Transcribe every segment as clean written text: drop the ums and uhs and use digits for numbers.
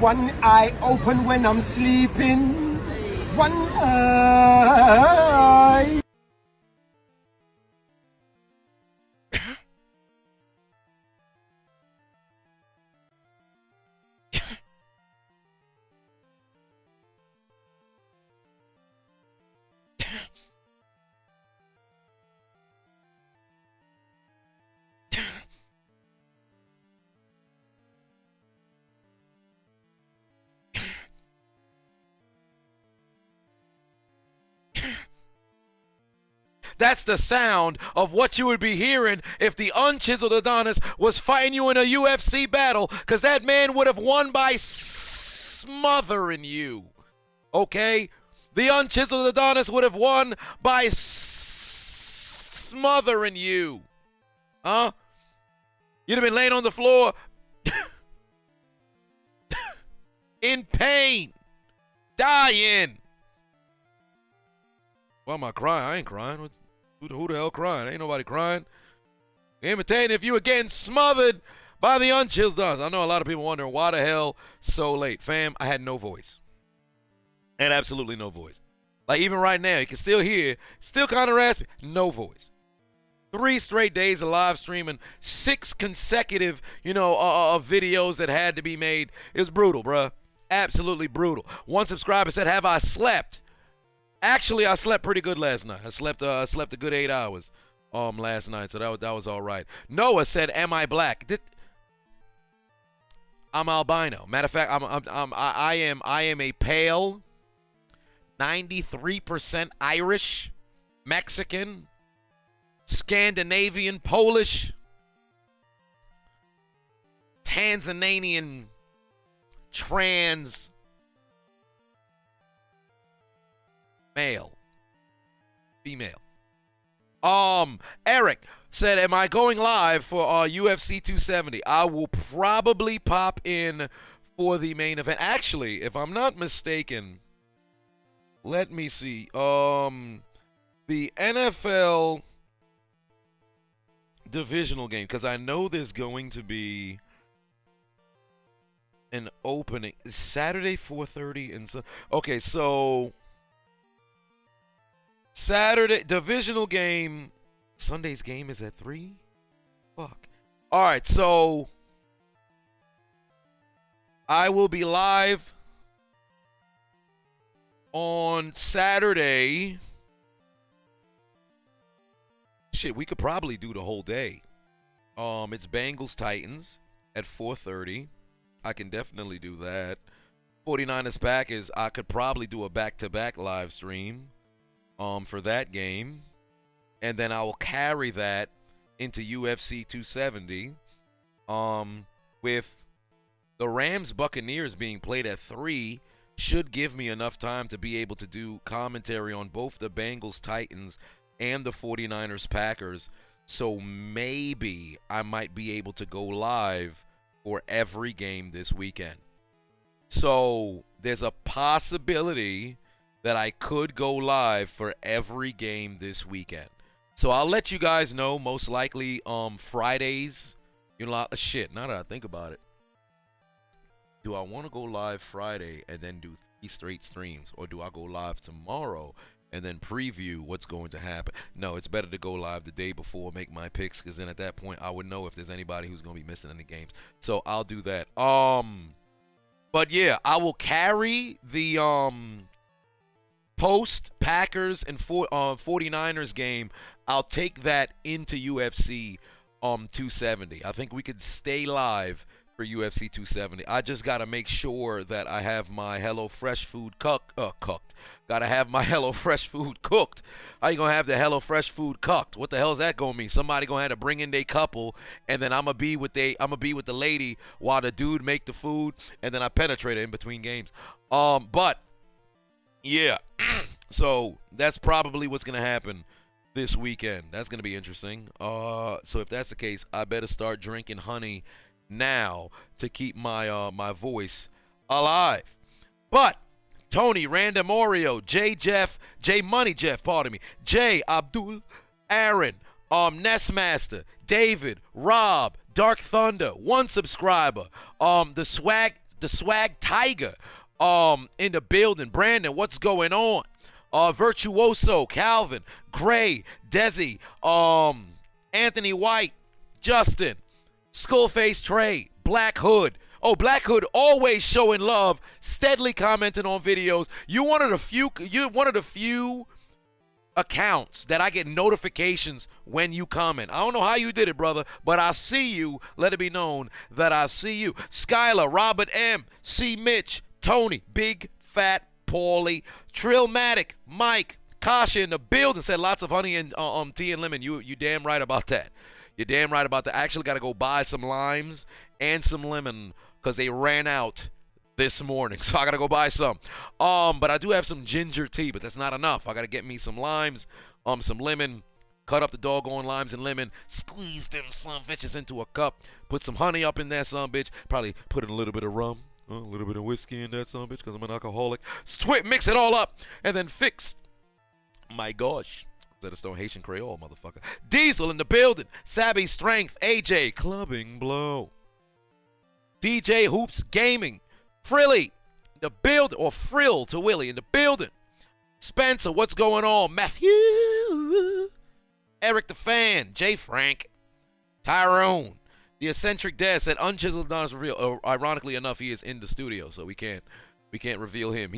One eye open when I'm sleeping. One eye. That's the sound of what you would be hearing if the unchiseled Adonis was fighting you in a UFC battle, because that man would have won by smothering you. Okay? The unchiseled Adonis would have won by smothering you. Huh? You'd have been laying on the floor in pain, dying. Why am I crying? I ain't crying. Who the hell crying? Ain't nobody crying. Imitating if you were getting smothered by the unchilled Adonis. I know a lot of people wondering why the hell so late. Fam, I had no voice. I had absolutely no voice. Like even right now, you can still hear, still kind of raspy. No voice. 3 straight days of live streaming, 6 consecutive, videos that had to be made. It was brutal, bruh. Absolutely brutal. One subscriber said, "Have I slept?" Actually, I slept pretty good last night. I slept a good 8 hours last night, so that was all right. Noah said, "Am I black?" I'm albino. Matter of fact, I am a pale 93% Irish, Mexican, Scandinavian, Polish, Tanzanian, trans male, female. Eric said, "Am I going live for UFC 270? I will probably pop in for the main event." Actually, if I'm not mistaken, let me see. The NFL divisional game, because I know there's going to be an opening Saturday 4:30 and so. Okay, so Saturday divisional game. Sunday's game is at 3. Fuck. All right, so I will be live on Saturday. Shit, we could probably do the whole day. It's Bengals Titans at 4:30. I can definitely do that. 49ers Packers, I could probably do a back-to-back live stream for that game. And then I will carry that into UFC 270 with the Rams Buccaneers being played at 3 should give me enough time to be able to do commentary on both the Bengals Titans and the 49ers Packers. So maybe I might be able to go live for every game this weekend. So there's a possibility that I could go live for every game this weekend. So I'll let you guys know, most likely Fridays. Shit, now that I think about it. Do I want to go live Friday and then do 3 straight streams? Or do I go live tomorrow and then preview what's going to happen? No, it's better to go live the day before, make my picks, because then at that point I would know if there's anybody who's going to be missing any games. So I'll do that. But yeah, I will carry the post Packers and 49ers game. I'll take that into UFC 270. I think we could stay live for UFC 270. I just got to make sure that I have my HelloFresh food cooked. Got to have my HelloFresh food cooked. How you going to have the HelloFresh food cooked? What the hell is that going to mean? Somebody going to have to bring in their couple, and then I'm going to be with the lady while the dude make the food, and then I penetrate it in between games. But yeah. So that's probably what's going to happen this weekend. That's going to be interesting. So if that's the case, I better start drinking honey now to keep my my voice alive. But Tony, Random Oreo, J Jeff, J Money Jeff, pardon me, J Abdul, Aaron, Nestmaster, David, Rob, Dark Thunder, 1 subscriber, the swag the swag tiger in the building. Brandon, what's going on? Virtuoso, Calvin, Gray, Desi, Anthony White, Justin, Skullface Trey, Black Hood. Oh, Black Hood always showing love, steadily commenting on videos. You're one of the few accounts that I get notifications when you comment. I don't know how you did it, brother, but I see you. Let it be known that I see you. Skylar, Robert M, C Mitch, Tony, Big Fat Paulie, Trillmatic, Mike, Kasha in the building said lots of honey and tea and lemon. You damn right about that. You're damn right about that. I actually got to go buy some limes and some lemon because they ran out this morning, so I got to go buy some. But I do have some ginger tea, but that's not enough. I got to get me some limes, some lemon, cut up the doggone limes and lemon, squeeze them some bitches into a cup, put some honey up in there, some bitch, probably put in a little bit of rum, a little bit of whiskey in that, some bitch, because I'm an alcoholic. Mix it all up, and then fix. My gosh. That a stone Haitian Creole, motherfucker. Diesel in the building. Sabby Strength. AJ Clubbing Blow. DJ Hoops Gaming. Frilly in the building. Or Frill to Willie in the building. Spencer, what's going on? Matthew. Eric the Fan. J Frank. Tyrone. The Eccentric Dad said unchiseled Adonis reveal. Ironically enough, he is in the studio, so we can't reveal him.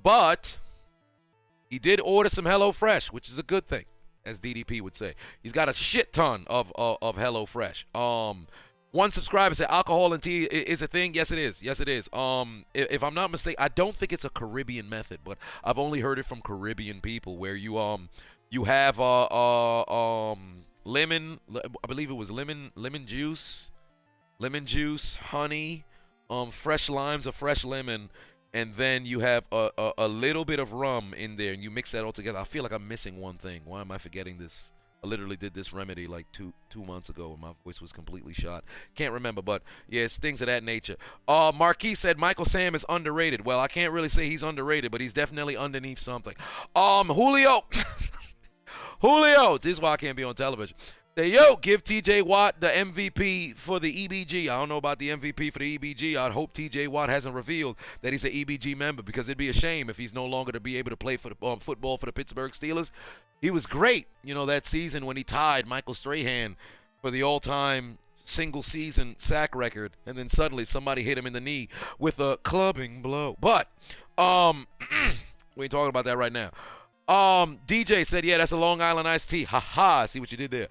But he did order some HelloFresh, which is a good thing, as DDP would say. He's got a shit ton of HelloFresh. One subscriber said alcohol and tea is a thing. Yes, it is. Yes, it is. If I'm not mistaken, I don't think it's a Caribbean method, but I've only heard it from Caribbean people where you have lemon. I believe it was lemon juice, honey, fresh limes, a fresh lemon. And then you have a little bit of rum in there, and you mix that all together. I feel like I'm missing one thing. Why am I forgetting this? I literally did this remedy like two months ago, and my voice was completely shot. Can't remember, but yeah, it's things of that nature. Marquis said Michael Sam is underrated. Well, I can't really say he's underrated, but he's definitely underneath something. Julio. Julio. This is why I can't be on television. Yo, give TJ Watt the MVP for the EBG. I don't know about the MVP for the EBG. I'd hope TJ Watt hasn't revealed that he's an EBG member, because it'd be a shame if he's no longer to be able to play for the football for the Pittsburgh Steelers. He was great, that season when he tied Michael Strahan for the all-time single-season sack record, and then suddenly somebody hit him in the knee with a clubbing blow. But we ain't talking about that right now. DJ said, yeah, that's a Long Island iced tea. Ha-ha, see what you did there.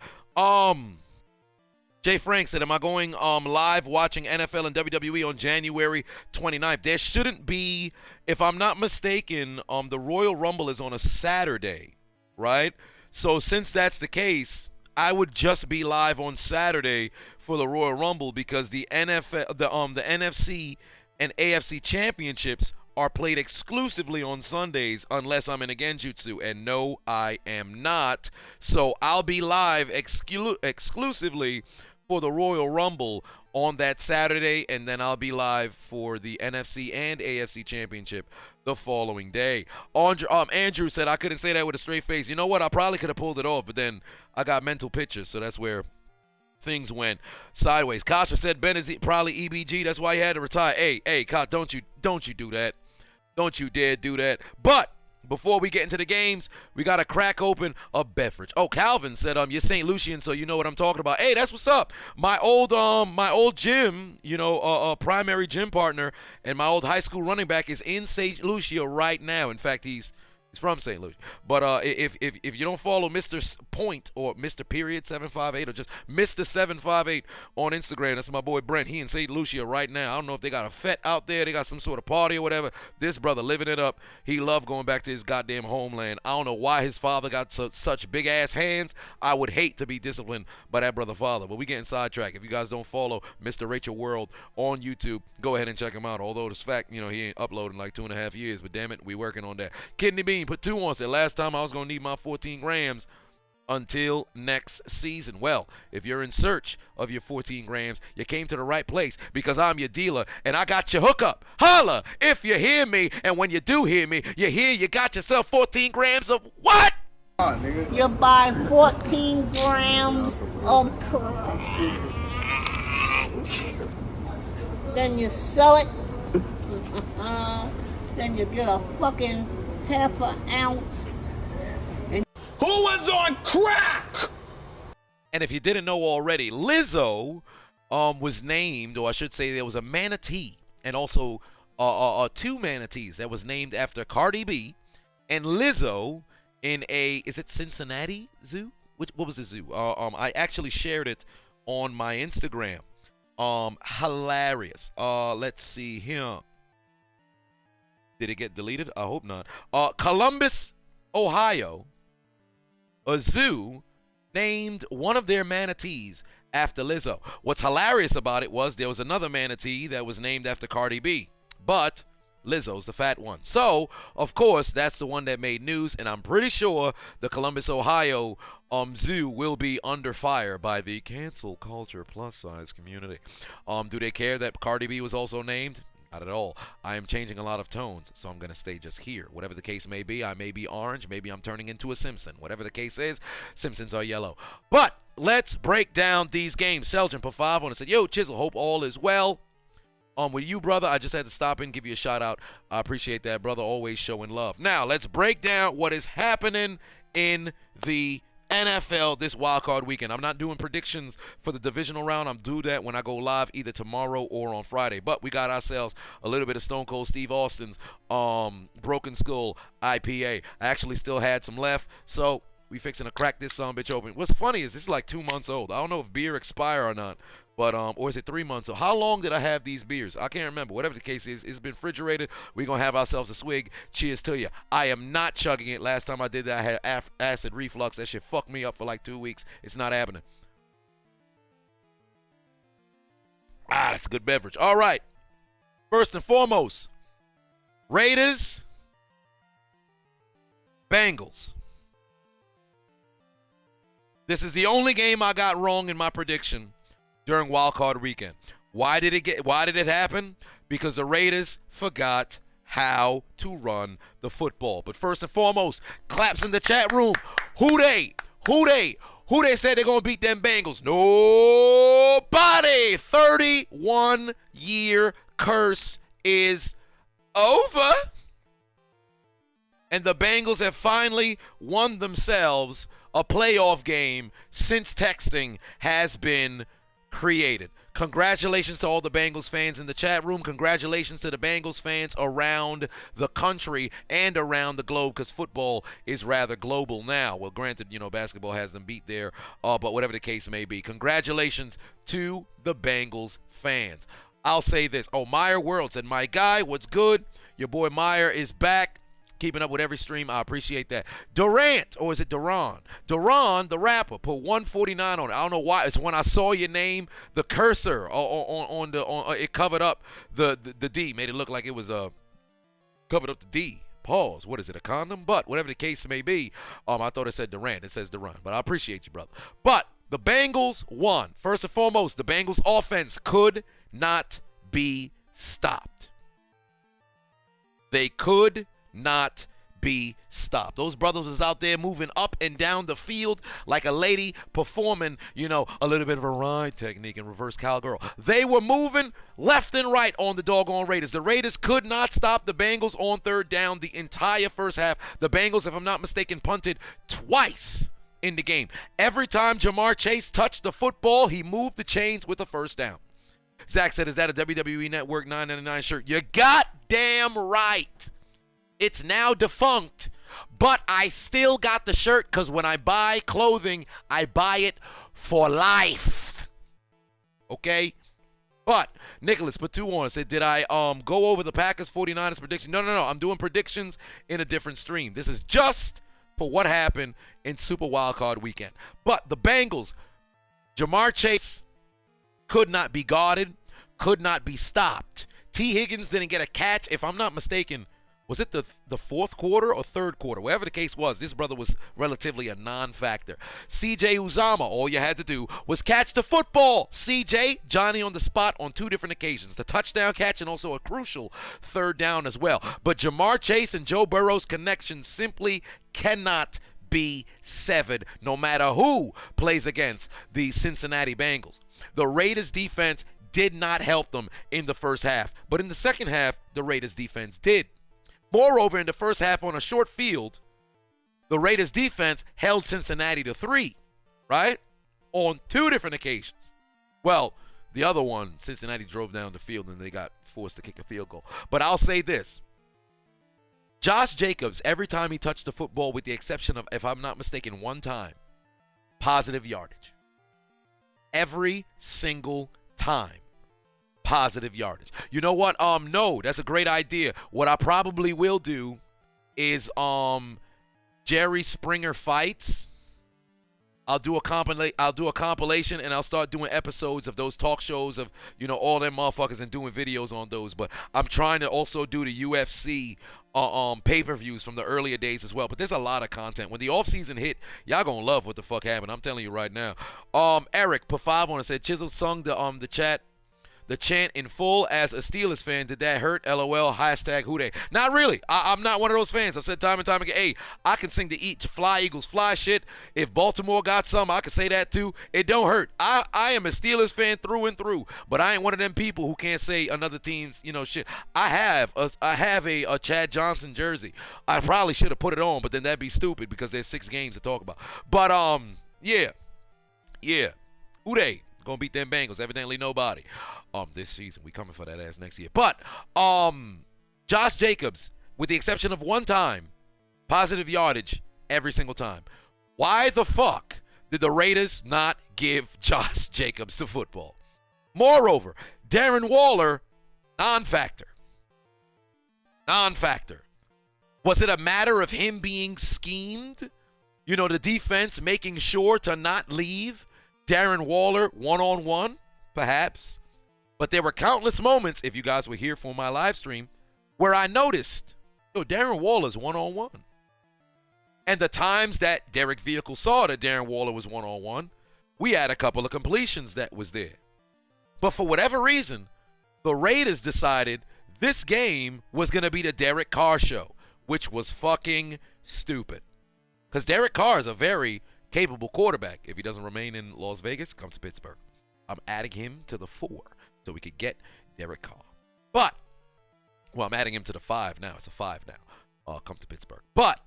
Jay Frank said, am I going live watching NFL and WWE on January 29th? There shouldn't be, if I'm not mistaken, the Royal Rumble is on a Saturday, right? So since that's the case, I would just be live on Saturday for the Royal Rumble, because the NFC and AFC championships are played exclusively on Sundays unless I'm in a genjutsu, and no, I am not. So I'll be live exclusively for the Royal Rumble on that Saturday, and then I'll be live for the NFC and AFC championship the following day. Andrew said I couldn't say that with a straight face. You know what? I probably could have pulled it off, but then I got mental pictures, so that's where things went sideways. Kasha said Ben is probably EBG. That's why he had to retire. Hey, Kasha, don't you do that. Don't you dare do that. But before we get into the games, we got to crack open a beverage. Oh, Calvin said, you're St. Lucian, so you know what I'm talking about. Hey, that's what's up. My old gym, primary gym partner and my old high school running back is in St. Lucia right now. In fact, he's from St. Louis. But if you don't follow Mr. Point or Mr. Period 758 or just Mr. 758 on Instagram, that's my boy Brent. He in St. Lucia right now. I don't know if they got a fete out there. They got some sort of party or whatever. This brother living it up. He loved going back to his goddamn homeland. I don't know why his father got such big-ass hands. I would hate to be disciplined by that brother father. But we getting sidetracked. If you guys don't follow Mr. Rachel World on YouTube, go ahead and check him out. Although this fact, he ain't uploading like 2.5 years. But damn it, we working on that. Kidney Bean put 2 on, said last time I was going to need my 14 grams until next season. Well, if you're in search of your 14 grams, you came to the right place, because I'm your dealer and I got your hookup. Holla if you hear me, and when you do hear me, you got yourself 14 grams of what? You buy 14 grams of crack, then you sell it Then you get a fucking half an ounce. Who was on crack? And if you didn't know already, Lizzo was named, or I should say there was a manatee, and also two manatees that was named after Cardi B and Lizzo in is it Cincinnati Zoo? What was the zoo? I actually shared it on my Instagram. Hilarious. Let's see here. Did it get deleted? I hope not. Columbus, Ohio, a zoo named one of their manatees after Lizzo. What's hilarious about it was there was another manatee that was named after Cardi B, but Lizzo's the fat one. So, of course, that's the one that made news, and I'm pretty sure the Columbus, Ohio zoo will be under fire by the cancel culture plus size community. Do they care that Cardi B was also named? Not at all. I am changing a lot of tones, so I'm going to stay just here. Whatever the case may be, I may be orange, maybe I'm turning into a Simpson. Whatever the case is, Simpsons are yellow. But let's break down these games. Seljan put 5 on and said, yo, Chisel, hope all is well. With you, brother, I just had to stop and give you a shout out. I appreciate that, brother, always showing love. Now, let's break down what is happening in the NFL this wildcard weekend. I'm not doing predictions for the divisional round. I'm do that when I go live either tomorrow or on Friday. But we got ourselves a little bit of Stone Cold Steve Austin's Broken Skull IPA. I actually still had some left, so we fixing to crack this bitch open. What's funny is this is like 2 months old. I don't know if beer expire or not. But, or is it 3 months? So how long did I have these beers? I can't remember. Whatever the case is, it's been refrigerated. We're going to have ourselves a swig. Cheers to you. I am not chugging it. Last time I did that, I had acid reflux. That shit fucked me up for like 2 weeks. It's not happening. That's a good beverage. All right. First and foremost, Raiders, Bengals. This is the only game I got wrong in my prediction during wildcard weekend. Why did it happen? Because the Raiders forgot how to run the football. But first and foremost, claps in the chat room. Who they said they're gonna beat them Bengals? Nobody. 31-year curse is over. And the Bengals have finally won themselves a playoff game since texting has been created. Congratulations to all the Bengals fans in the chat room. Congratulations to the Bengals fans around the country and around the globe, because football is rather global now. Well, granted, basketball has them beat there, but whatever the case may be, congratulations to the Bengals fans. I'll say this. Meyer World said, my guy, what's good? Your boy Meyer is back. Keeping up with every stream, I appreciate that. Durant, or is it Duran? Duran, the rapper, put 149 on it. I don't know why. It's when I saw your name, the cursor on it covered up the D, made it look like it was covered up the D. Pause. What is it, a condom? But whatever the case may be, I thought it said Durant. It says Duran, but I appreciate you, brother. But the Bengals won. First and foremost, the Bengals offense could not be stopped. They could not be stopped. Those brothers was out there moving up and down the field like a lady performing, a little bit of a ride technique in reverse cowgirl. They were moving left and right on the doggone Raiders. The Raiders could not stop the Bengals on third down the entire first half. The Bengals, if I'm not mistaken, punted twice in the game. Every time Jamar Chase touched the football, he moved the chains with a first down. Zach said, is that a WWE Network $9.99 shirt? You goddamn right. It's now defunct, but I still got the shirt because when I buy clothing, I buy it for life. Okay? But Nicholas put 2 on and said, did I go over the Packers 49ers prediction? No. I'm doing predictions in a different stream. This is just for what happened in Super Wildcard Weekend. But the Bengals, Jamar Chase could not be guarded, could not be stopped. T. Higgins didn't get a catch, if I'm not mistaken. Was it the fourth quarter or third quarter? Whatever the case was, this brother was relatively a non-factor. C.J. Uzama, all you had to do was catch the football. C.J., Johnny on the spot on 2 different occasions. The touchdown catch and also a crucial third down as well. But Jamar Chase and Joe Burrow's connection simply cannot be severed no matter who plays against the Cincinnati Bengals. The Raiders defense did not help them in the first half. But in the second half, the Raiders defense did. Moreover, in the first half on a short field, the Raiders defense held Cincinnati to 3, right? On 2 different occasions. Well, the other one, Cincinnati drove down the field and they got forced to kick a field goal. But I'll say this. Josh Jacobs, every time he touched the football, with the exception of, if I'm not mistaken, one time, positive yardage. Every single time, positive yardage. You know what? No, that's a great idea. What I probably will do is Jerry Springer fights. I'll do a compilation, and I'll start doing episodes of those talk shows of, all them motherfuckers, and doing videos on those. But I'm trying to also do the UFC pay-per-views from the earlier days as well. But there's a lot of content. When the offseason hit, y'all gonna love what the fuck happened. I'm telling you right now. Eric put 5 on and said Chisel sung the chant in full as a Steelers fan. Did that hurt? LOL. Hashtag who they. Not really. I'm not one of those fans. I've said time and time again, hey, I can sing the Eat Fly Eagles Fly shit. If Baltimore got some, I can say that too. It don't hurt. I am a Steelers fan through and through, but I ain't one of them people who can't say another team's, shit. I have a Chad Johnson jersey. I probably should have put it on, but then that'd be stupid because there's 6 games to talk about. But yeah. Who they? Gonna beat them Bengals. Evidently nobody. This season. We coming for that ass next year. But Josh Jacobs, with the exception of one time, positive yardage every single time. Why the fuck did the Raiders not give Josh Jacobs the football? Moreover, Darren Waller, non-factor. Was it a matter of him being schemed? The defense making sure to not leave Darren Waller one-on-one, perhaps. But there were countless moments, if you guys were here for my live stream, where I noticed, Darren Waller's one-on-one. And the times that Derek Vehicle saw that Darren Waller was one-on-one, we had a couple of completions that was there. But for whatever reason, the Raiders decided this game was going to be the Derek Carr show, which was fucking stupid. Because Derek Carr is a very capable quarterback. If he doesn't remain in Las Vegas, comes to Pittsburgh. I'm adding him to the 4 so we could get Derek Carr. But, I'm adding him to the 5 now. It's a 5 now. Come to Pittsburgh. But,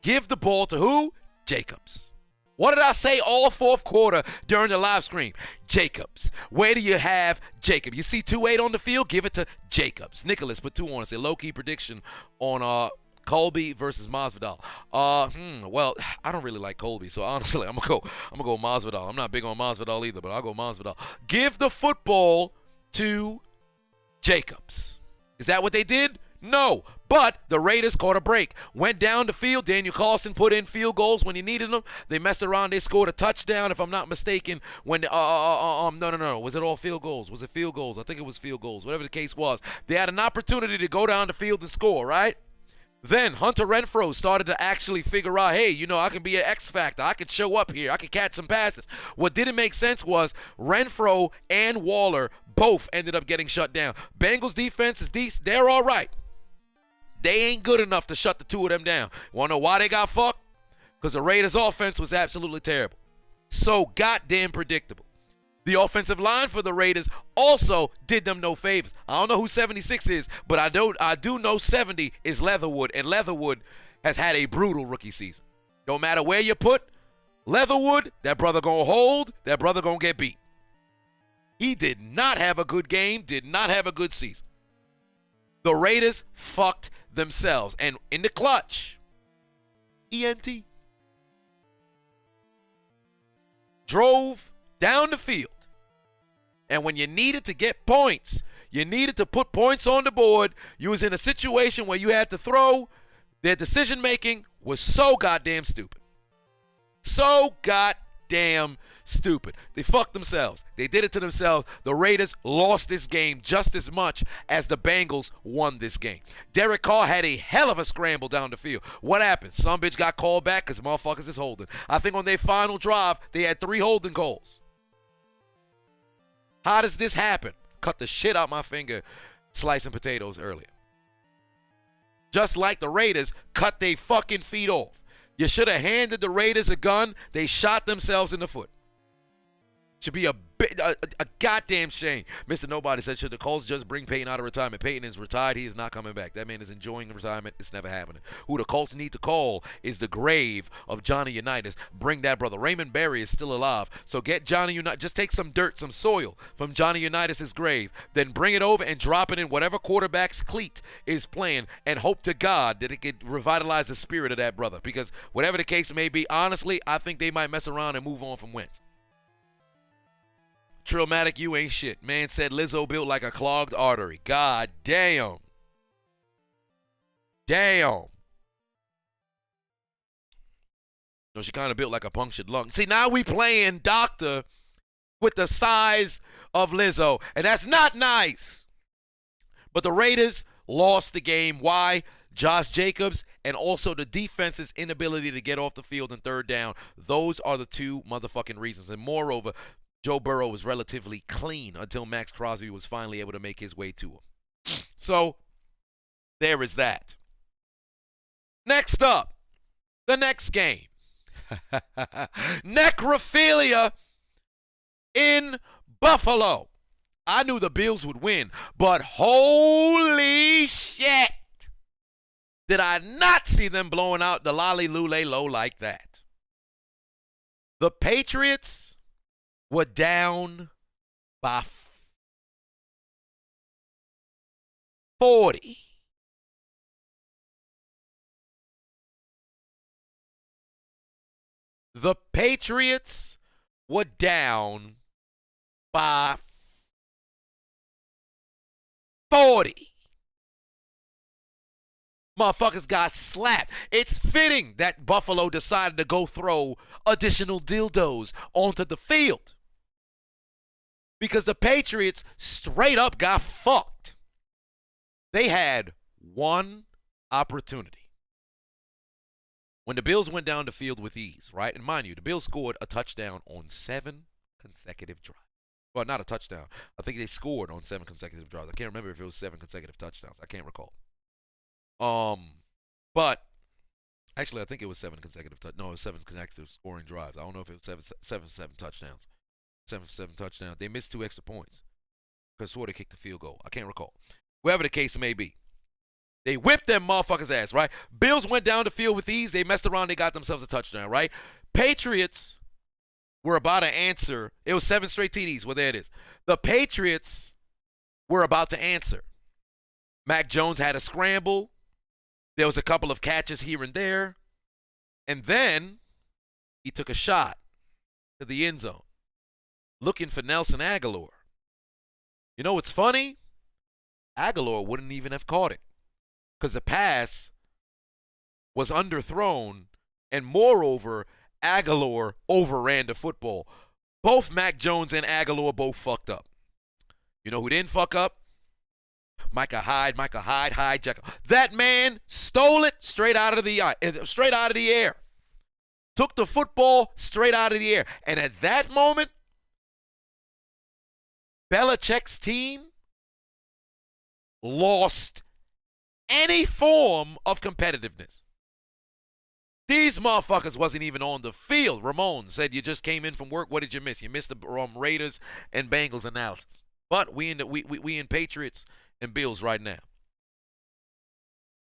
give the ball to who? Jacobs. What did I say all fourth quarter during the live stream? Jacobs. Where do you have Jacobs? You see 2-8 on the field? Give it to Jacobs. Nicholas put 2 on. It's a low-key prediction on Colby versus Masvidal. Well, I don't really like Colby, so honestly, I'm gonna go Masvidal. I'm not big on Masvidal either, but I'll go Masvidal. Give the football to Jacobs. Is that what they did? No, but the Raiders caught a break. Went down the field. Daniel Carlson put in field goals when he needed them. They messed around. They scored a touchdown, if I'm not mistaken. When no. Was it all field goals? Was it field goals? I think it was field goals. Whatever the case was, they had an opportunity to go down the field and score, right? Then Hunter Renfrow started to actually figure out, hey, I can be an X factor. I can show up here. I can catch some passes. What didn't make sense was Renfrow and Waller both ended up getting shut down. Bengals defense is decent. They're all right. They ain't good enough to shut the 2 of them down. Want to know why they got fucked? Because the Raiders' offense was absolutely terrible. So goddamn predictable. The offensive line for the Raiders also did them no favors. I don't know who 76 is, but I do know 70 is Leatherwood, and Leatherwood has had a brutal rookie season. Don't matter where you put Leatherwood, that brother gonna hold, that brother gonna get beat. He did not have a good game, did not have a good season. The Raiders fucked themselves, and in the clutch, ENT drove down the field. And when you needed to get points, you needed to put points on the board, you was in a situation where you had to throw. Their decision making was so goddamn stupid. So goddamn stupid. They fucked themselves. They did it to themselves. The Raiders lost this game just as much as the Bengals won this game. Derek Carr had a hell of a scramble down the field. What happened? Some bitch got called back because motherfuckers is holding. I think on their final drive, they had 3 holding calls. How does this happen? Cut the shit out my finger slicing potatoes earlier. Just like the Raiders cut their fucking feet off. You should have handed the Raiders a gun. They shot themselves in the foot. Should be a goddamn shame. Mr. Nobody said, should the Colts just bring Peyton out of retirement? Peyton is retired. He is not coming back. That man is enjoying retirement. It's never happening. Who the Colts need to call is the grave of Johnny Unitas. Bring that brother. Raymond Berry is still alive. So get Johnny Unitas. Just take some dirt, some soil from Johnny Unitas' grave. Then bring it over and drop it in whatever quarterback's cleat is playing and hope to God that it could revitalize the spirit of that brother. Because whatever the case may be, honestly, I think they might mess around and move on from Wentz. Trillmatic, you ain't shit. Man said Lizzo built like a clogged artery. God damn. Damn. No, she kind of built like a punctured lung. See, now we playing doctor with the size of Lizzo, and that's not nice. But the Raiders lost the game. Why? Josh Jacobs and also the defense's inability to get off the field in third down. Those are the two motherfucking reasons. And moreover, Joe Burrow was relatively clean until Max Crosby was finally able to make his way to him. So, there is that. Next up, the next game. Necrophilia in Buffalo. I knew the Bills would win, but holy shit, did I not see them blowing out the lolly lule low like that. The Patriots were down by 40. The Patriots were down by 40. Motherfuckers got slapped. It's fitting that Buffalo decided to go throw additional dildos onto the field. Because the Patriots straight up got fucked. They had one opportunity. When the Bills went down the field with ease, right? And mind you, the Bills scored a touchdown on 7 consecutive drives. Well, not a touchdown. I think they scored on 7 consecutive drives. I can't remember if it was 7 consecutive touchdowns. I can't recall. But actually, I think it was 7 consecutive. No, it was 7 consecutive scoring drives. I don't know if it was seven touchdowns. 7 touchdowns. They missed 2 extra points because Swarter kicked the field goal. I can't recall. Whatever the case may be, they whipped them motherfuckers' ass. Right? Bills went down the field with ease. They messed around. They got themselves a touchdown. Right? Patriots were about to answer. It was 7 straight TDs. Well, there it is. The Patriots were about to answer. Mac Jones had a scramble. There was a couple of catches here and there. And then he took a shot to the end zone, looking for Nelson Aguilar. You know what's funny? Aguilar wouldn't even have caught it because the pass was underthrown, and moreover, Aguilar overran the football. Both Mac Jones and Aguilar both fucked up. You know who didn't fuck up? Micah Hyde, Jekyll. That man stole it straight out of the air. Took the football straight out of the air. And at that moment, Belichick's team lost any form of competitiveness. These motherfuckers wasn't even on the field. Ramon said, you just came in from work. What did you miss? You missed the Raiders and Bengals analysis. But we in Patriots and Bills right now.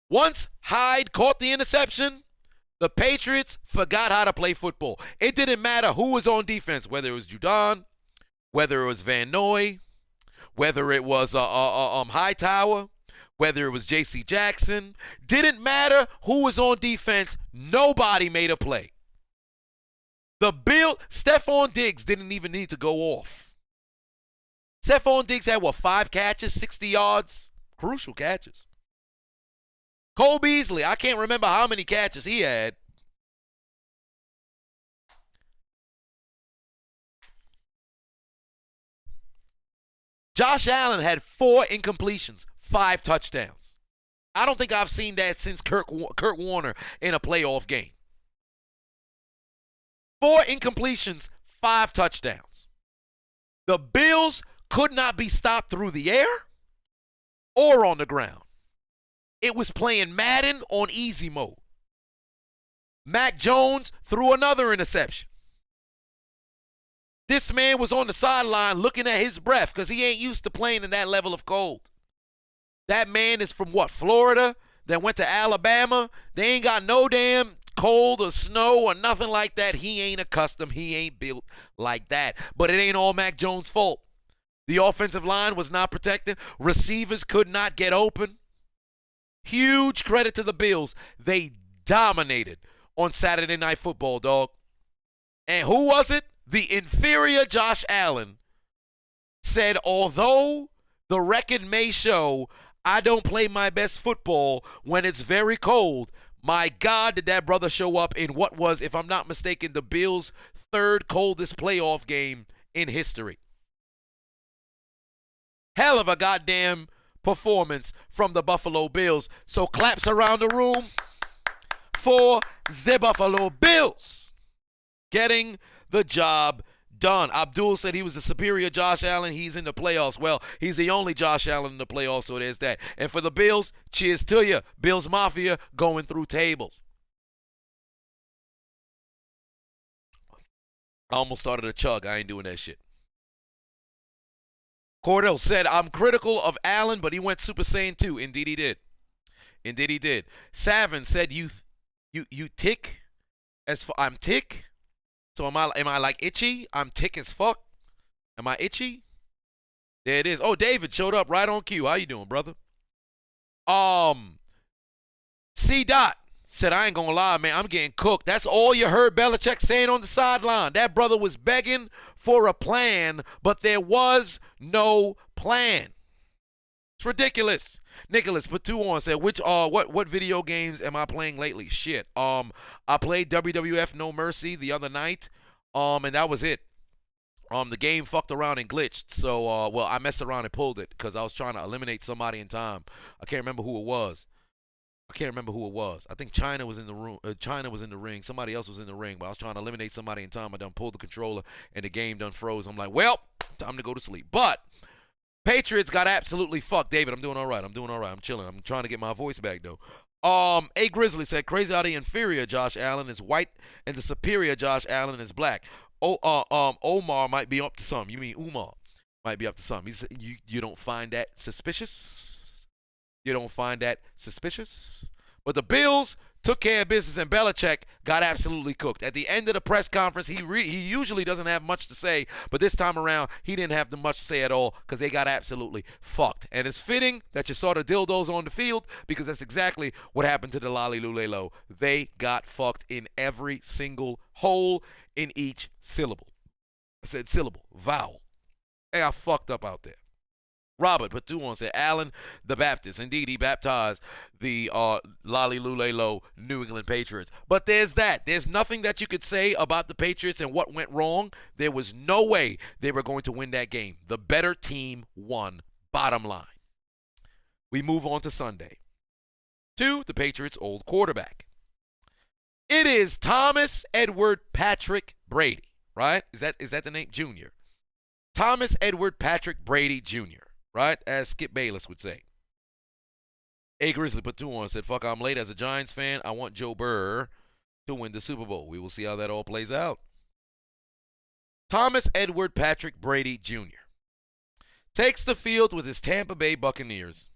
Once Hyde caught the interception, the Patriots forgot how to play football. It didn't matter who was on defense, whether it was Judon, whether it was Van Noy, whether it was Hightower, whether it was J.C. Jackson. Didn't matter who was on defense. Nobody made a play. Stephon Diggs didn't even need to go off. Stephon Diggs had, 5 catches, 60 yards? Crucial catches. Cole Beasley, I can't remember how many catches he had. Josh Allen had 4 incompletions, 5 touchdowns. I don't think I've seen that since Kurt Warner in a playoff game. 4 incompletions, 5 touchdowns. The Bills could not be stopped through the air or on the ground. It was playing Madden on easy mode. Mac Jones threw another interception. This man was on the sideline looking at his breath because he ain't used to playing in that level of cold. That man is from what, Florida? That went to Alabama? They ain't got no damn cold or snow or nothing like that. He ain't accustomed. He ain't built like that. But it ain't all Mac Jones' fault. The offensive line was not protected. Receivers could not get open. Huge credit to the Bills. They dominated on Saturday Night Football, dog. And who was it? The inferior Josh Allen said, although the record may show I don't play my best football when it's very cold, my God, did that brother show up in what was, if I'm not mistaken, the Bills' third coldest playoff game in history. Hell of a goddamn performance from the Buffalo Bills. So claps around the room for the Buffalo Bills getting the job done. Abdul said he was the superior Josh Allen. He's in the playoffs. Well, he's the only Josh Allen in the playoffs, so there's that. And for the Bills, cheers to you. Bills Mafia going through tables. I almost started a chug. I ain't doing that shit. Cordell said, I'm critical of Allen, but he went Super Saiyan 2. Indeed he did. Indeed he did. Savin said, you tick as for I'm tick. So am I like itchy? I'm tick as fuck. Am I itchy? There it is. Oh, David showed up right on cue. How you doing, brother? C. Dot said, I ain't gonna lie, man. I'm getting cooked. That's all you heard Belichick saying on the sideline. That brother was begging for a plan, but there was no plan. It's ridiculous. Nicholas put 2 on, said, what video games am I playing lately? Shit. I played WWF No Mercy the other night, and that was it. The game fucked around and glitched, so, well, I messed around and pulled it because I was trying to eliminate somebody in time. I can't remember who it was. I think China was in the room. China was in the ring. Somebody else was in the ring, but I was trying to eliminate somebody in time. I done pulled the controller, and the game done froze. I'm like, well, time to go to sleep. But Patriots got absolutely fucked. David, I'm doing all right. I'm chilling. I'm trying to get my voice back, though. A Grizzly said, crazy how the inferior Josh Allen is white and the superior Josh Allen is black. Omar might be up to something. You mean Umar might be up to something. He said, you don't find that suspicious? You don't find that suspicious? But the Bills took care of business, and Belichick got absolutely cooked. At the end of the press conference, he usually doesn't have much to say, but this time around, he didn't have much to say at all because they got absolutely fucked. And it's fitting that you saw the dildos on the field because that's exactly what happened to the Lolly Lulelo. They got fucked in every single hole in each syllable. I said syllable, vowel. They got fucked up out there. Robert put 2 on, said Allen the Baptist. Indeed, he baptized the Lolly Lulelo New England Patriots. But there's that. There's nothing that you could say about the Patriots and what went wrong. There was no way they were going to win that game. The better team won, bottom line. We move on to Sunday. To the Patriots' old quarterback. It is Thomas Edward Patrick Brady, right? Is that the name? Jr. Thomas Edward Patrick Brady Jr., right? As Skip Bayless would say. A Grizzly put 2 on, said, fuck, I'm late as a Giants fan. I want Joe Burr to win the Super Bowl. We will see how that all plays out. Thomas Edward Patrick Brady Jr. takes the field with his Tampa Bay Buccaneers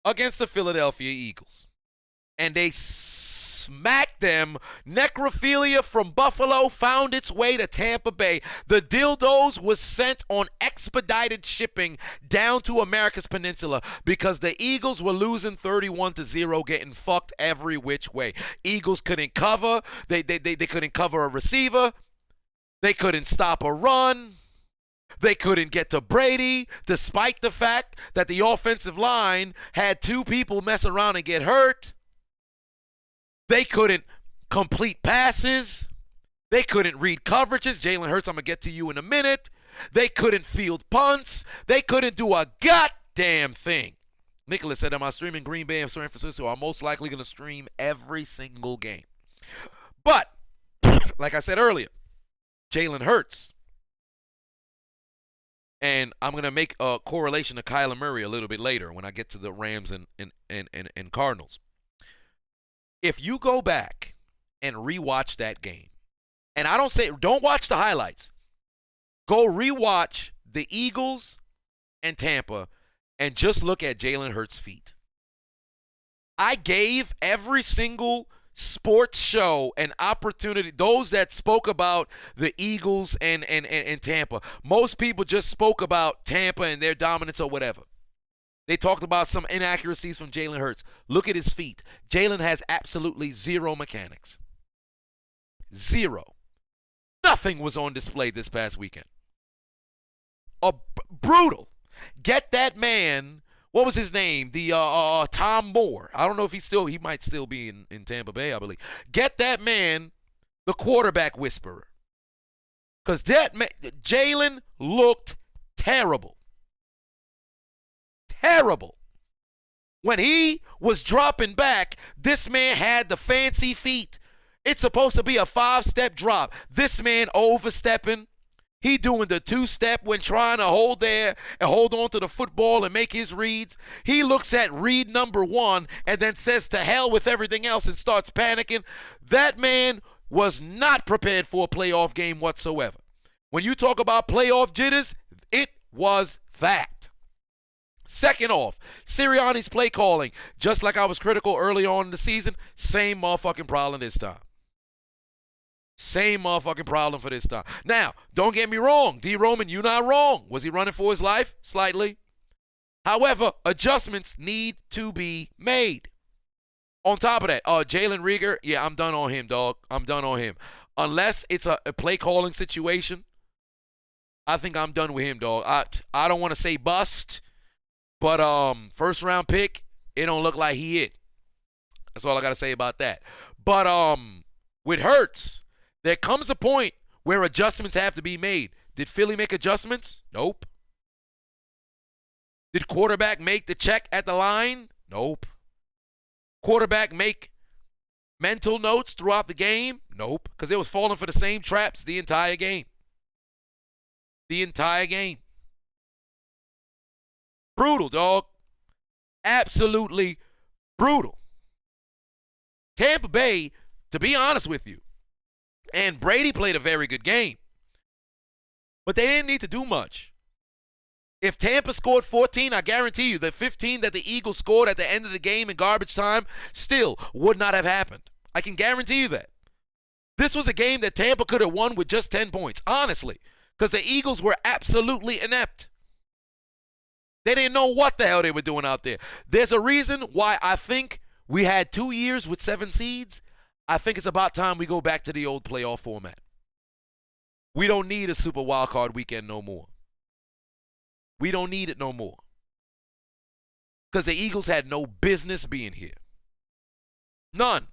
against the Philadelphia Eagles. And they smacked them. Necrophilia from Buffalo found its way to Tampa Bay. The dildos was sent on expedited shipping down to America's Peninsula because the Eagles were losing 31-0, getting fucked every which way. Eagles couldn't cover. They couldn't cover a receiver. They couldn't stop a run. They couldn't get to Brady, despite the fact that the offensive line had 2 people mess around and get hurt. They couldn't complete passes. They couldn't read coverages. Jalen Hurts, I'm going to get to you in a minute. They couldn't field punts. They couldn't do a goddamn thing. Nicholas said, am I streaming Green Bay and San Francisco? I'm most likely going to stream every single game. But, like I said earlier, Jalen Hurts. And I'm going to make a correlation to Kyler Murray a little bit later when I get to the Rams and Cardinals. If you go back and rewatch that game, and I don't watch the highlights. Go rewatch the Eagles and Tampa and just look at Jalen Hurts' feet. I gave every single sports show an opportunity, those that spoke about the Eagles and Tampa. Most people just spoke about Tampa and their dominance or whatever. They talked about some inaccuracies from Jalen Hurts. Look at his feet. Jalen has absolutely zero mechanics. Zero. Nothing was on display this past weekend. Brutal. Get that man, what was his name? The Tom Moore. I don't know if he might still be in Tampa Bay, I believe. Get that man the quarterback whisperer. Because Jalen looked terrible. Terrible. When he was dropping back, this man had the fancy feet. It's supposed to be a 5-step drop. This man overstepping. He doing the 2-step when trying to hold there and hold on to the football and make his reads. He looks at read number 1 and then says to hell with everything else and starts panicking. That man was not prepared for a playoff game whatsoever. When you talk about playoff jitters, it was that. Second off, Sirianni's play calling, just like I was critical early on in the season, same motherfucking problem this time. Same motherfucking problem for this time. Now, don't get me wrong. D. Roman, you're not wrong. Was he running for his life? Slightly. However, adjustments need to be made. On top of that, Jalen Reagor, yeah, I'm done on him, dog. I'm done on him. Unless it's a play calling situation, I think I'm done with him, dog. I don't want to say bust. But first round pick, it don't look like he it. That's all I got to say about that. But with Hurts, there comes a point where adjustments have to be made. Did Philly make adjustments? Nope. Did quarterback make the check at the line? Nope. Quarterback make mental notes throughout the game? Nope. Because it was falling for the same traps the entire game. The entire game. Brutal, dog. Absolutely brutal. Tampa Bay, to be honest with you, and Brady played a very good game, but they didn't need to do much. If Tampa scored 14, I guarantee you the 15 that the Eagles scored at the end of the game in garbage time still would not have happened. I can guarantee you that. This was a game that Tampa could have won with just 10 points, honestly, because the Eagles were absolutely inept. They didn't know what the hell they were doing out there. There's a reason why I think we had 2 years with 7 seeds. I think it's about time we go back to the old playoff format. We don't need a Super Wildcard weekend no more. We don't need it no more. Because the Eagles had no business being here. None.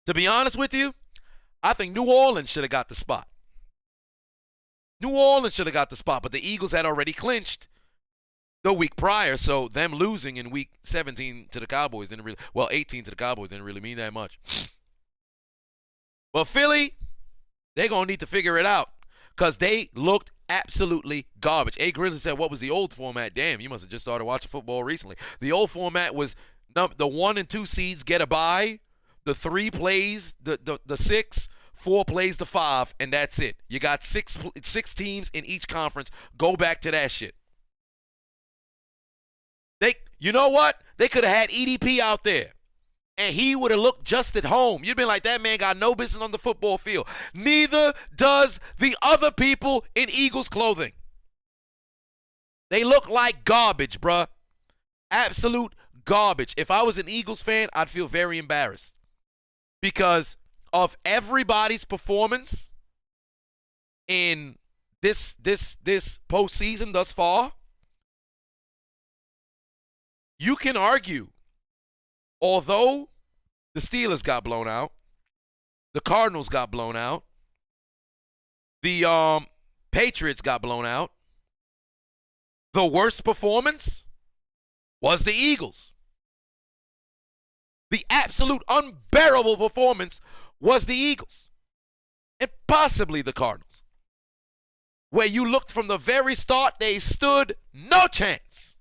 To be honest with you, I think New Orleans should have got the spot. New Orleans should have got the spot, but the Eagles had already clinched the week prior, so them losing in week 17 to the Cowboys didn't really, 18 to the Cowboys didn't really mean that much. But Philly, they're going to need to figure it out because they looked absolutely garbage. A. Grizzly said, what was the old format? Damn, you must have just started watching football recently. The old format was the 1 and 2 seeds get a bye, the 3 plays, the 6, 4 plays to 5, and that's it. You got six teams in each conference. Go back to that shit. You know what? They could have had EDP out there, and he would have looked just at home. You'd been like, that man got no business on the football field. Neither does the other people in Eagles clothing. They look like garbage, bruh. Absolute garbage. If I was an Eagles fan, I'd feel very embarrassed because of everybody's performance in this postseason thus far. You can argue, although the Steelers got blown out, the Cardinals got blown out, the Patriots got blown out, the worst performance was the Eagles. The absolute unbearable performance was the Eagles and possibly the Cardinals, where you looked from the very start, they stood no chance.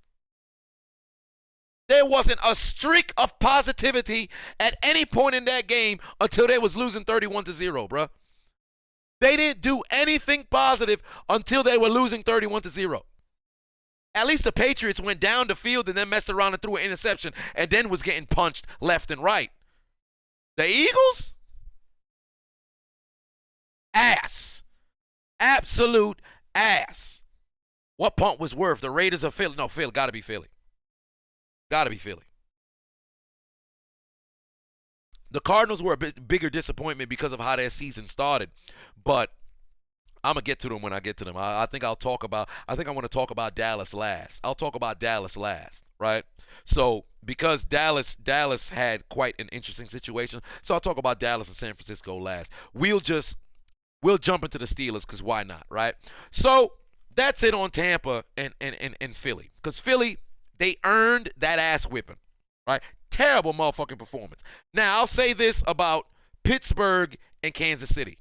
There wasn't a streak of positivity at any point in that game until they was losing 31-0, bruh. They didn't do anything positive until they were losing 31-0. At least the Patriots went down the field and then messed around and threw an interception and then was getting punched left and right. The Eagles? Ass. Absolute ass. What punt was worth? The Raiders or Philly? No, Philly. Got to be Philly. Got to be Philly. The Cardinals were a bit bigger disappointment because of how their season started. But I'm going to get to them when I get to them. I think I want to talk about Dallas last. I'll talk about Dallas last, right? So because Dallas had quite an interesting situation, so I'll talk about Dallas and San Francisco last. We'll jump into the Steelers because why not, right? So that's it on Tampa and Philly. Because Philly, they earned that ass whipping, right? Terrible motherfucking performance. Now, I'll say this about Pittsburgh and Kansas City.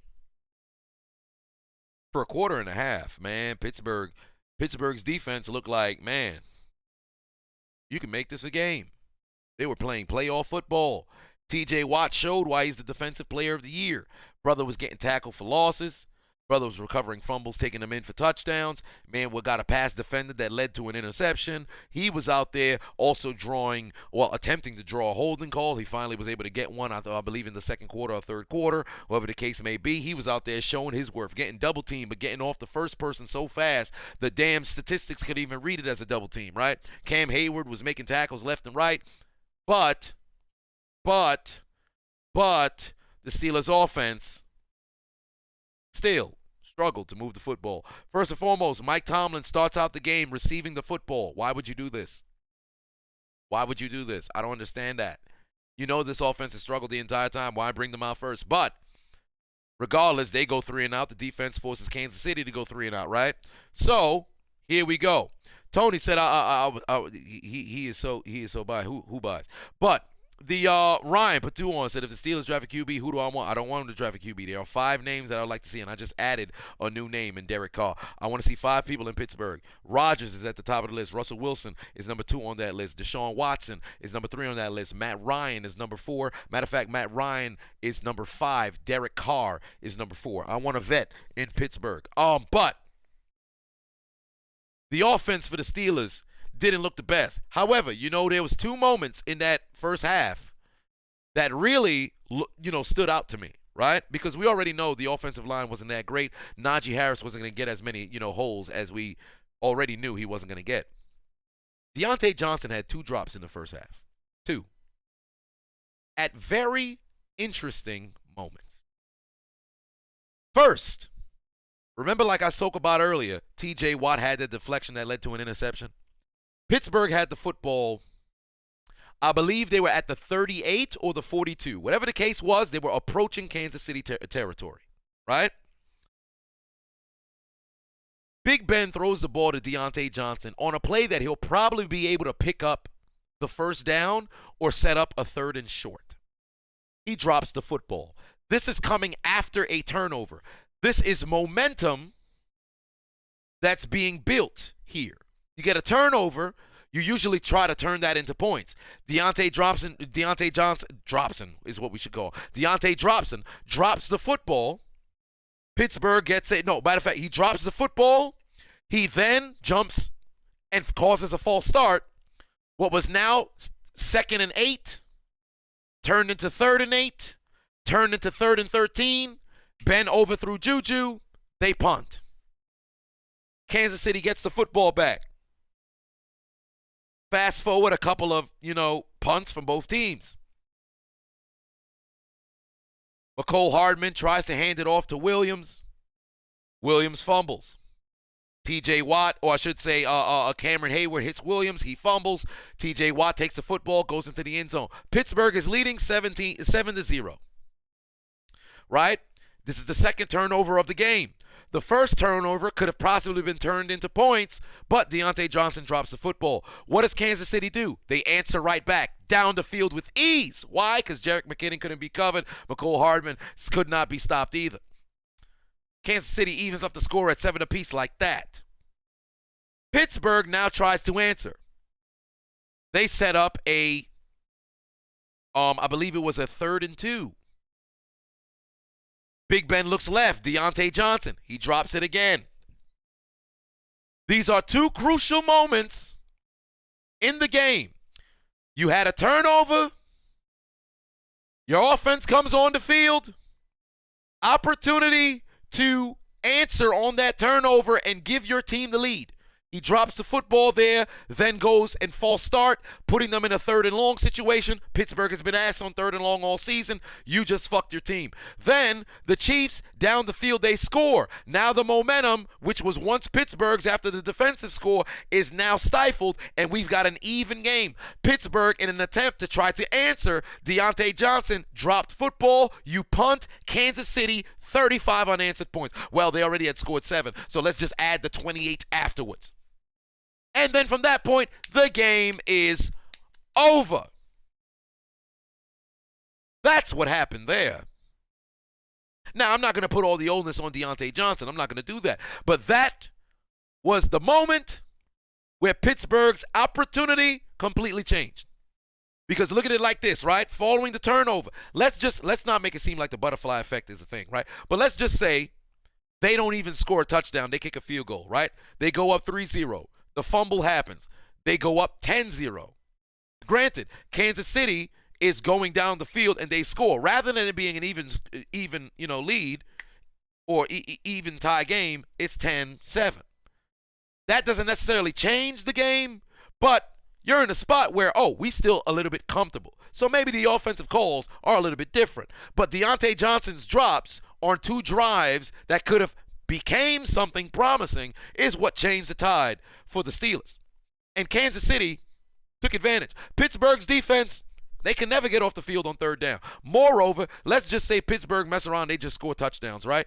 For a quarter and a half, man, Pittsburgh's defense looked like, man, you can make this a game. They were playing playoff football. TJ Watt showed why he's the defensive player of the year. Brother was getting tackled for losses. Brother was recovering fumbles, taking them in for touchdowns. Man, we got a pass defender that led to an interception. He was out there also attempting to draw a holding call. He finally was able to get one, I believe, in the second quarter or third quarter, whatever the case may be. He was out there showing his worth, getting double teamed, but getting off the first person so fast, the damn statistics could even read it as a double team, right? Cam Hayward was making tackles left and right. But the Steelers' offense still struggled to move the football. First and foremost, Mike Tomlin starts out the game receiving the football. Why would you do this? Why would you do this? I don't understand that. You know this offense has struggled the entire time. Why bring them out first? But regardless, they go 3 and out. The defense forces Kansas City to go 3 and out, right? So here we go. Tony said, he is so buy. Who buys? But the Ryan Patu said, if the Steelers draft a QB, who do I want? I don't want them to draft a QB. There are 5 names that I'd like to see, and I just added a new name in Derek Carr. I want to see 5 people in Pittsburgh. Rodgers is at the top of the list. Russell Wilson is number 2 on that list. Deshaun Watson is number 3 on that list. Matt Ryan is number 4. Matter of fact, Matt Ryan is number 5. Derek Carr is number 4. I want a vet in Pittsburgh. But the offense for the Steelers didn't look the best. However, there was 2 moments in that first half that really, stood out to me, right? Because we already know the offensive line wasn't that great. Najee Harris wasn't going to get as many, holes as we already knew he wasn't going to get. Deontay Johnson had 2 drops in the first half. 2. At very interesting moments. First, remember like I spoke about earlier, TJ Watt had the deflection that led to an interception? Pittsburgh had the football. I believe they were at the 38 or the 42. Whatever the case was, they were approaching Kansas City territory, right? Big Ben throws the ball to Deontay Johnson on a play that he'll probably be able to pick up the first down or set up a 3rd and short. He drops the football. This is coming after a turnover. This is momentum that's being built here. You get a turnover, you usually try to turn that into points. Deontay Dropson is what we should call. Deontay Dropson drops the football. Pittsburgh gets it. No, matter of fact, he drops the football. He then jumps and causes a false start. What was now 2nd and 8 turned into 3rd and 8, turned into 3rd and 13. Ben overthrew Juju. They punt. Kansas City gets the football back. Fast forward a couple of, punts from both teams. McCole Hardman tries to hand it off to Williams. Williams fumbles. TJ Watt, or I should say Cameron Hayward hits Williams. He fumbles. TJ Watt takes the football, goes into the end zone. Pittsburgh is leading 7-0. Right? This is the 2nd turnover of the game. The first turnover could have possibly been turned into points, but Deontay Johnson drops the football. What does Kansas City do? They answer right back, down the field with ease. Why? Because Jerick McKinnon couldn't be covered. McCole Hardman could not be stopped either. Kansas City evens up the score at 7 apiece like that. Pittsburgh now tries to answer. They set up I believe it was a 3rd and 2. Big Ben looks left. Deontay Johnson. He drops it again. These are two crucial moments in the game. You had a turnover. Your offense comes on the field. Opportunity to answer on that turnover and give your team the lead. He drops the football there, then goes and false start, putting them in a 3rd and long situation. Pittsburgh has been ass on 3rd and long all season. You just fucked your team. Then the Chiefs, down the field, they score. Now the momentum, which was once Pittsburgh's after the defensive score, is now stifled, and we've got an even game. Pittsburgh, in an attempt to try to answer, Deontay Johnson dropped football. You punt. Kansas City, 35 unanswered points. Well, they already had scored 7, so let's just add the 28 afterwards. And then from that point, the game is over. That's what happened there. Now, I'm not going to put all the onus on Deontay Johnson. I'm not going to do that. But that was the moment where Pittsburgh's opportunity completely changed. Because look at it like this, right? Following the turnover. Let's not make it seem like the butterfly effect is a thing, right? But let's just say they don't even score a touchdown. They kick a field goal, right? They go up 3-0. The fumble happens. They go up 10-0. Granted, Kansas City is going down the field and they score. Rather than it being an even lead or even tie game, it's 10-7. That doesn't necessarily change the game, but you're in a spot where, we still a little bit comfortable. So maybe the offensive calls are a little bit different. But Deontay Johnson's drops on 2 drives that could have became something promising is what changed the tide for the Steelers. And Kansas City took advantage. Pittsburgh's defense, they can never get off the field on 3rd down. Moreover, let's just say Pittsburgh mess around, they just score touchdowns, right?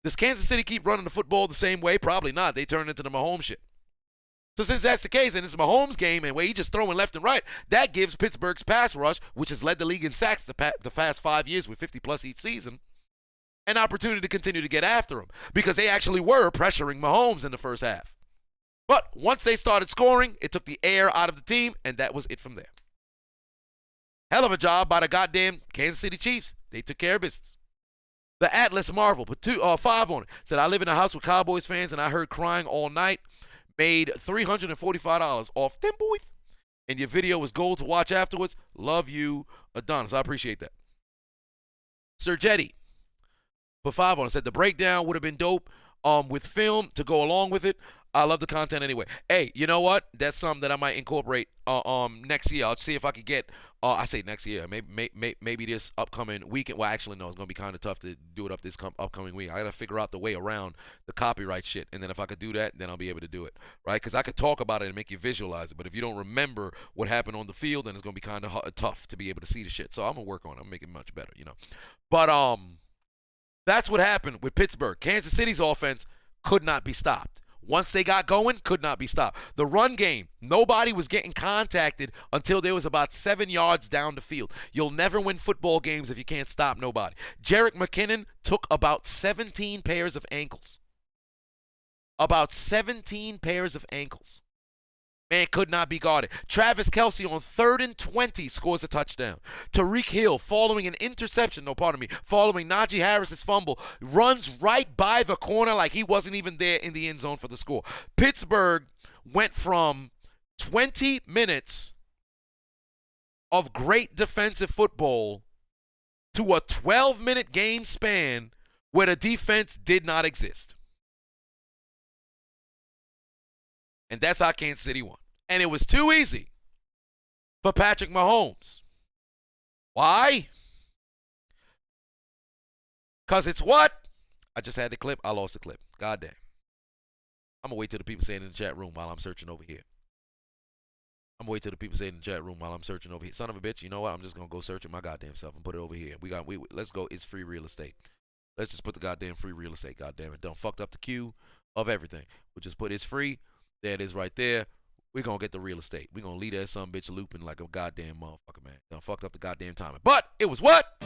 Does Kansas City keep running the football the same way? Probably not. They turn into the Mahomes shit. So since that's the case, and it's Mahomes' game, and where he's just throwing left and right, that gives Pittsburgh's pass rush, which has led the league in sacks the past 5 years with 50-plus each season, an opportunity to continue to get after him because they actually were pressuring Mahomes in the first half. But once they started scoring, it took the air out of the team, and that was it from there. Hell of a job by the goddamn Kansas City Chiefs. They took care of business. The Atlas Marvel put 5 on it. Said, I live in a house with Cowboys fans, and I heard crying all night. Made $345 off them, boys. And your video was gold to watch afterwards. Love you, Adonis. I appreciate that. Sir Jetty put 5 on it. Said the breakdown would have been dope with film to go along with it. I love the content anyway. Hey, you know what? That's something that I might incorporate next year. I'll see if I could get, I say next year, maybe this upcoming weekend. Well, actually, no, it's going to be kind of tough to do it up this upcoming week. I got to figure out the way around the copyright shit. And then if I could do that, then I'll be able to do it, right? Because I could talk about it and make you visualize it. But if you don't remember what happened on the field, then it's going to be kind of tough to be able to see the shit. So I'm going to work on it. I'm making it much better, But that's what happened with Pittsburgh. Kansas City's offense could not be stopped. Once they got going, could not be stopped. The run game, nobody was getting contacted until there was about 7 yards down the field. You'll never win football games if you can't stop nobody. Jerick McKinnon took about 17 pairs of ankles. About 17 pairs of ankles. Man could not be guarded. Travis Kelce on 3rd and 20 scores a touchdown. Tyreek Hill, following an interception, following Najee Harris's fumble, runs right by the corner like he wasn't even there in the end zone for the score. Pittsburgh went from 20 minutes of great defensive football to a 12-minute game span where the defense did not exist. And that's how Kansas City won. And it was too easy for Patrick Mahomes. Why? Because it's what? I just had the clip. I lost the clip. God damn. I'm going to wait till the people say it in the chat room while I'm searching over here. Son of a bitch, you know what? I'm just going to go search it my goddamn self and put it over here. Let's go. It's free real estate. Let's just put the goddamn free real estate. Goddamn it. Done fucked up the queue of everything. We'll just put it's free. There it is right there. We're going to get the real estate. We're going to leave that some bitch looping like a goddamn motherfucker, man. Done fucked up the goddamn timing. But it was what?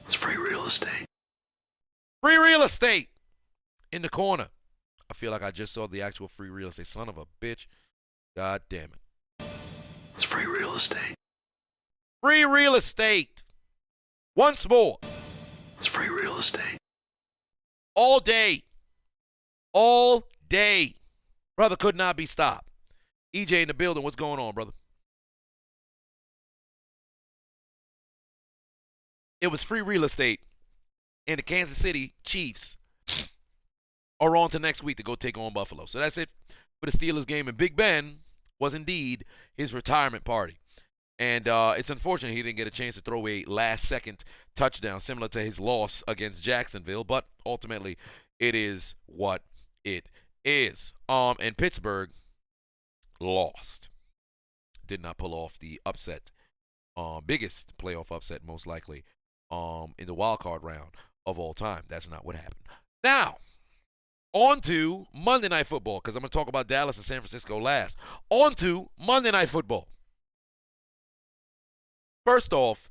It's free real estate. Free real estate in the corner. I feel like I just saw the actual free real estate. Son of a bitch. God damn it. It's free real estate. Free real estate. Once more. It's free real estate. All day. All day. Brother could not be stopped. EJ in the building. What's going on, brother? It was free real estate, and the Kansas City Chiefs are on to next week to go take on Buffalo. So that's it for the Steelers game. And Big Ben was indeed his retirement party. And it's unfortunate he didn't get a chance to throw a last-second touchdown, similar to his loss against Jacksonville. But ultimately, it is what it is. And Pittsburgh lost. Did not pull off the upset. Biggest playoff upset, most likely, in the wild card round of all time. That's not what happened. Now, on to Monday Night Football, because I'm going to talk about Dallas and San Francisco last. On to Monday Night Football. First off,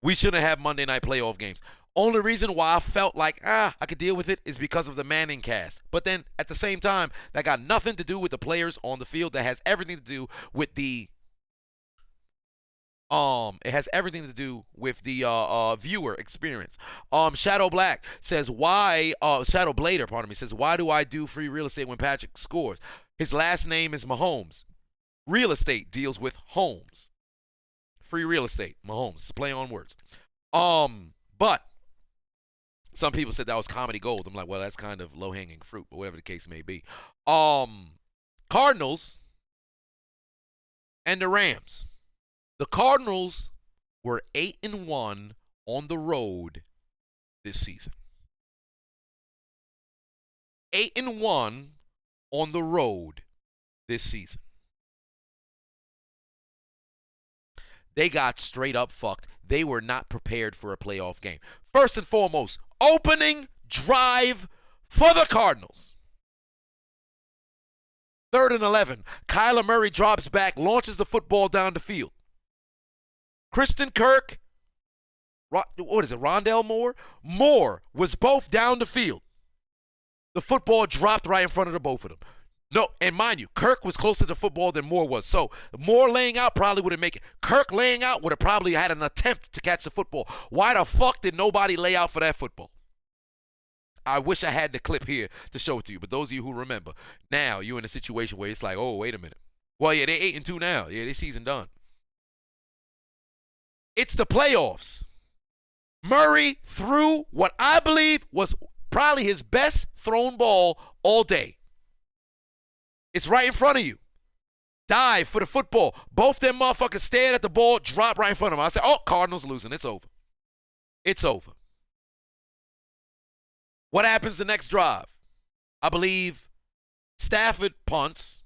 we shouldn't have Monday night playoff games. Only reason why I felt like, I could deal with it is because of the Manning cast. But then, at the same time, that got nothing to do with the players on the field. That has everything to do with the it has everything to do with the viewer experience. Shadow Black says, Shadow Blader, pardon me, says, why do I do free real estate when Patrick scores? His last name is Mahomes. Real estate deals with homes. Free real estate, Mahomes. It's a play on words. But some people said that was comedy gold. I'm like, well, that's kind of low-hanging fruit, but whatever the case may be. Cardinals and the Rams. The Cardinals were 8-1 on the road this season. 8-1 on the road this season. They got straight up fucked. They were not prepared for a playoff game. First and foremost, opening drive for the Cardinals. 3rd and 11. Kyler Murray drops back, launches the football down the field. Kristen Kirk, Rondell Moore? Moore was both down the field. The football dropped right in front of the both of them. No, and mind you, Kirk was closer to the football than Moore was. So Moore laying out probably wouldn't make it. Kirk laying out would have probably had an attempt to catch the football. Why the fuck did nobody lay out for that football? I wish I had the clip here to show it to you. But those of you who remember, now you're in a situation where it's like, oh, wait a minute. Well, yeah, they're 8-2 now. Yeah, their season done. It's the playoffs. Murray threw what I believe was probably his best thrown ball all day. It's right in front of you. Dive for the football. Both them motherfuckers stared at the ball, drop right in front of them. I said, oh, Cardinals losing. It's over. It's over. What happens the next drive? I believe Stafford punts.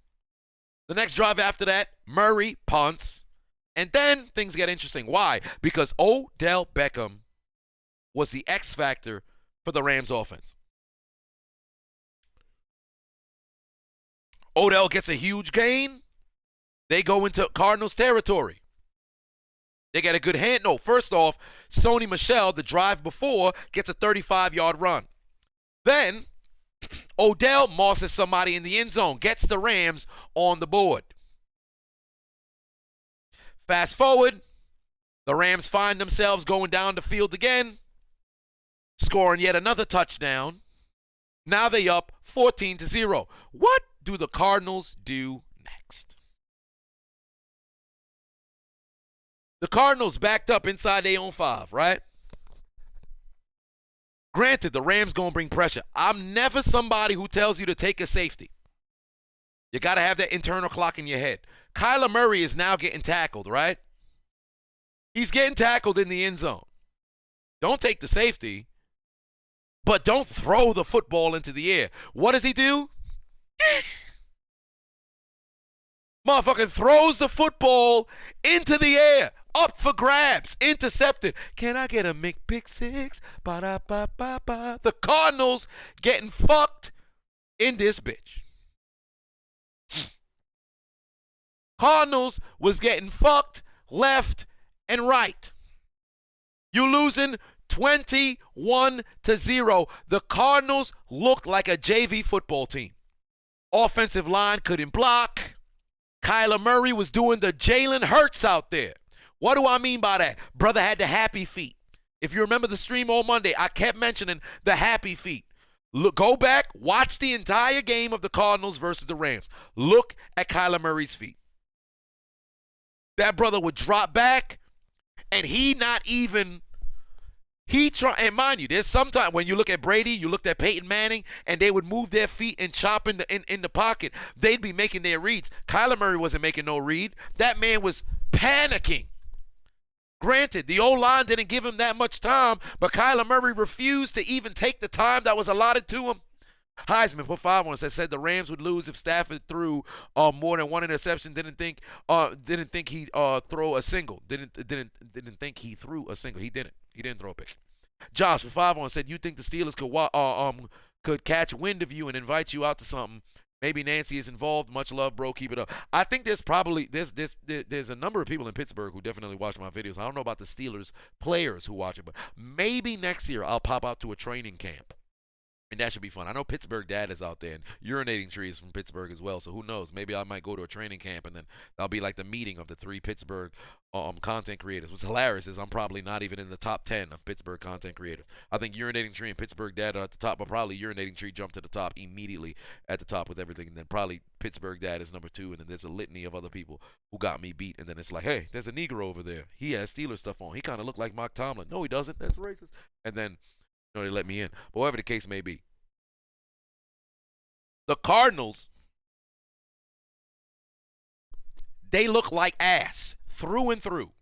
The next drive after that, Murray punts. And then things get interesting. Why? Because Odell Beckham was the X factor for the Rams offense. Odell gets a huge gain. They go into Cardinals territory. They get a good hand. No, first off, Sony Michel, the drive before, gets a 35-yard run. Then Odell mosses somebody in the end zone, gets the Rams on the board. Fast forward, the Rams find themselves going down the field again, scoring yet another touchdown. Now they up 14-0. What do the Cardinals do next? The Cardinals backed up inside their own 5, right? Granted, the Rams going to bring pressure. I'm never somebody who tells you to take a safety. You got to have that internal clock in your head. Kyler Murray is now getting tackled, right? He's getting tackled in the end zone. Don't take the safety, but don't throw the football into the air. What does he do? Motherfucker throws the football into the air. Up for grabs. Intercepted. Can I get a pick six? Ba-da-ba-ba-ba. The Cardinals getting fucked in this bitch. Cardinals was getting fucked left and right. You losing 21-0. The Cardinals looked like a JV football team. Offensive line couldn't block. Kyler Murray was doing the Jalen Hurts out there. What do I mean by that? Brother had the happy feet. If you remember the stream on Monday, I kept mentioning the happy feet. Look, go back, watch the entire game of the Cardinals versus the Rams. Look at Kyler Murray's feet. That brother would drop back, and and mind you, there's sometimes when you look at Brady, you looked at Peyton Manning, and they would move their feet and chop in the pocket. They'd be making their reads. Kyler Murray wasn't making no read. That man was panicking. Granted, the O-line didn't give him that much time, but Kyler Murray refused to even take the time that was allotted to him. Heisman put 5 on us. Said the Rams would lose if Stafford threw more than one interception. Didn't think he throw a single. Didn't think he threw a single. He didn't. He didn't throw a pick. Josh with 5 on said you think the Steelers could catch wind of you and invite you out to something. Maybe Nancy is involved. Much love, bro. Keep it up. I think there's probably there's a number of people in Pittsburgh who definitely watch my videos. I don't know about the Steelers players who watch it, but maybe next year I'll pop out to a training camp. And that should be fun. I know Pittsburgh Dad is out there, and Urinating Tree is from Pittsburgh as well, so who knows? Maybe I might go to a training camp, and then that'll be like the meeting of the 3 Pittsburgh content creators. What's hilarious is I'm probably not even in the top 10 of Pittsburgh content creators. I think Urinating Tree and Pittsburgh Dad are at the top, but probably Urinating Tree jumped to the top immediately at the top with everything, and then probably Pittsburgh Dad is number 2, and then there's a litany of other people who got me beat, and then it's like, hey, there's a Negro over there. He has Steelers stuff on. He kind of looked like Mark Tomlin. No, he doesn't. That's racist. And then, they let me in. But whatever the case may be. The Cardinals, they look like ass through and through.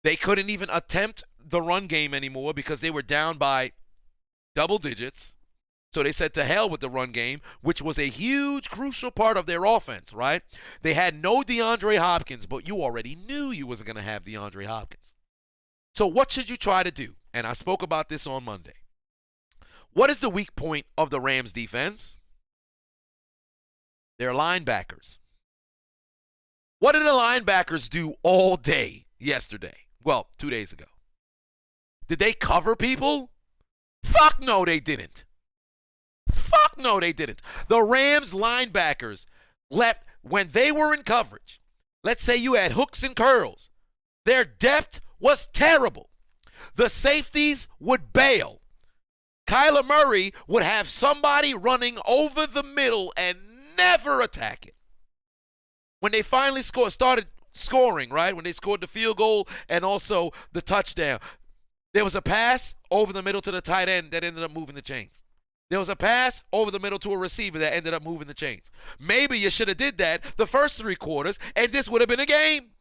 They couldn't even attempt the run game anymore because they were down by double digits. So they said to hell with the run game, which was a huge, crucial part of their offense, right? They had no DeAndre Hopkins, but you already knew you wasn't going to have DeAndre Hopkins. So what should you try to do? And I spoke about this on Monday. What is the weak point of the Rams defense? Their linebackers. What did the linebackers do all day yesterday? Well, 2 days ago. Did they cover people? Fuck no, they didn't. Fuck no, they didn't. The Rams linebackers left when they were in coverage. Let's say you had hooks and curls. Their depth was terrible. The safeties would bail. Kyler Murray would have somebody running over the middle and never attack it. When they finally started scoring, right? When they scored the field goal and also the touchdown, there was a pass over the middle to the tight end that ended up moving the chains. There was a pass over the middle to a receiver that ended up moving the chains. Maybe you should have did that the first 3 quarters, and this would have been a game.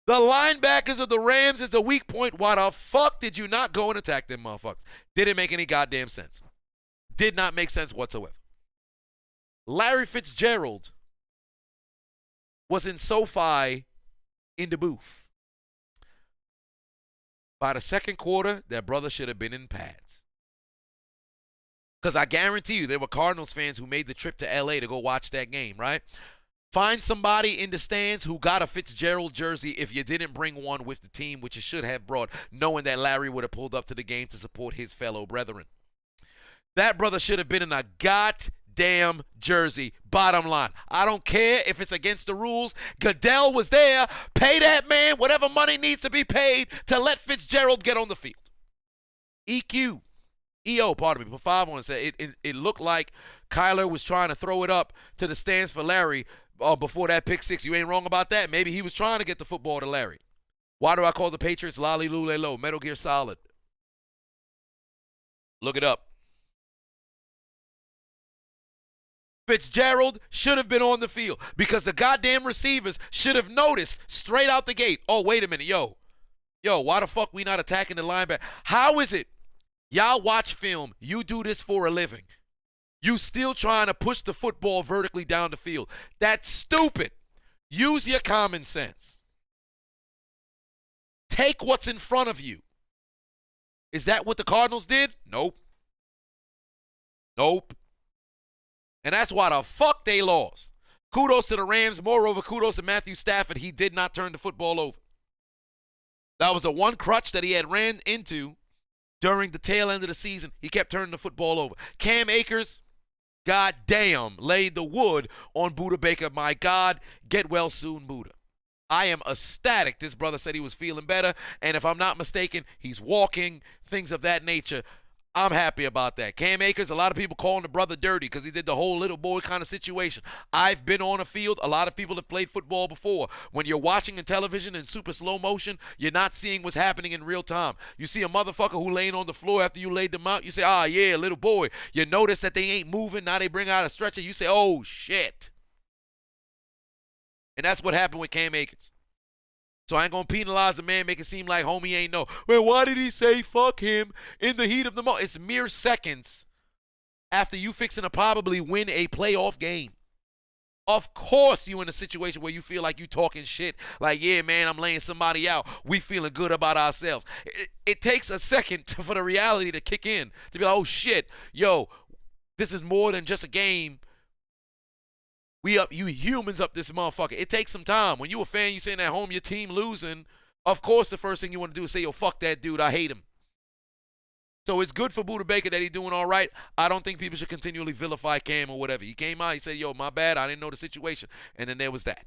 The linebackers of the Rams is the weak point. Why the fuck did you not go and attack them motherfuckers? Didn't make any goddamn sense. Did not make sense whatsoever. Larry Fitzgerald was in SoFi in the booth. By the second quarter, that brother should have been in pads. Because I guarantee you there were Cardinals fans who made the trip to L.A. to go watch that game, right? Find somebody in the stands who got a Fitzgerald jersey if you didn't bring one with the team, which you should have brought, knowing that Larry would have pulled up to the game to support his fellow brethren. That brother should have been in a goddamn jersey, bottom line. I don't care if it's against the rules. Goodell was there. Pay that man whatever money needs to be paid to let Fitzgerald get on the field. Pardon me, put 5 on and said it looked like Kyler was trying to throw it up to the stands for Larry before that pick 6. You ain't wrong about that. Maybe he was trying to get the football to Larry. Why do I call the Patriots Lolly Lule Low? Metal Gear Solid. Look it up. Fitzgerald should have been on the field because the goddamn receivers should have noticed straight out the gate. Oh, wait a minute, yo, why the fuck we not attacking the linebacker? How is it? Y'all watch film. You do this for a living. You still trying to push the football vertically down the field. That's stupid. Use your common sense. Take what's in front of you. Is that what the Cardinals did? Nope. And that's why the fuck they lost. Kudos to the Rams. Moreover, kudos to Matthew Stafford. He did not turn the football over. That was the one crutch that he had ran into during the tail end of the season. He kept turning the football over. Cam Akers, goddamn, laid the wood on Buc Baker. My God, get well soon, Buddha. I am ecstatic. This brother said he was feeling better, and if I'm not mistaken, he's walking, things of that nature. I'm happy about that. Cam Akers, a lot of people calling the brother dirty because he did the whole little boy kind of situation. I've been on a field. A lot of people have played football before. When you're watching in television in super slow motion, you're not seeing what's happening in real time. You see a motherfucker who laying on the floor after you laid them out. You say, ah, yeah, little boy. You notice that they ain't moving. Now they bring out a stretcher. You say, oh, shit. And that's what happened with Cam Akers. So I ain't going to penalize the man, make it seem like homie ain't know. Well, why did he say fuck him in the heat of the moment? It's mere seconds after you fixing to probably win a playoff game. Of course you in a situation where you feel like you talking shit. Like, yeah, man, I'm laying somebody out. We feeling good about ourselves. It takes a second for the reality to kick in. To be like, oh, shit, yo, this is more than just a game. We up, you humans up this motherfucker. It takes some time. When you a fan, you sitting at home, your team losing, of course the first thing you want to do is say, yo, fuck that dude, I hate him. So it's good for Buc Baker that he's doing all right. I don't think people should continually vilify Cam or whatever. He came out, he said, yo, my bad, I didn't know the situation. And then there was that.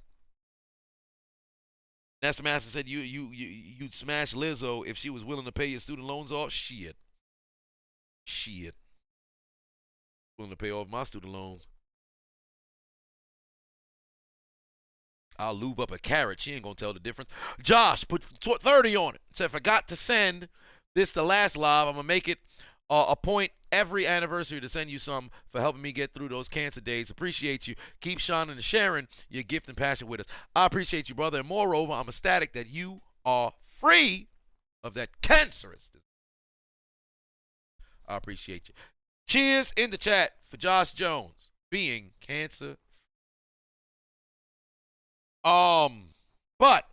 Nessa Master said you'd smash Lizzo if she was willing to pay your student loans off. Shit. Willing to pay off my student loans. I'll lube up a carrot. She ain't going to tell the difference. Josh put 30 on it. Said, forgot to send this to last live. I'm going to make it a point every anniversary to send you some for helping me get through those cancer days. Appreciate you. Keep shining and sharing your gift and passion with us. I appreciate you, brother. And moreover, I'm ecstatic that you are free of that cancerous disease. I appreciate you. Cheers in the chat for Josh Jones being cancer. But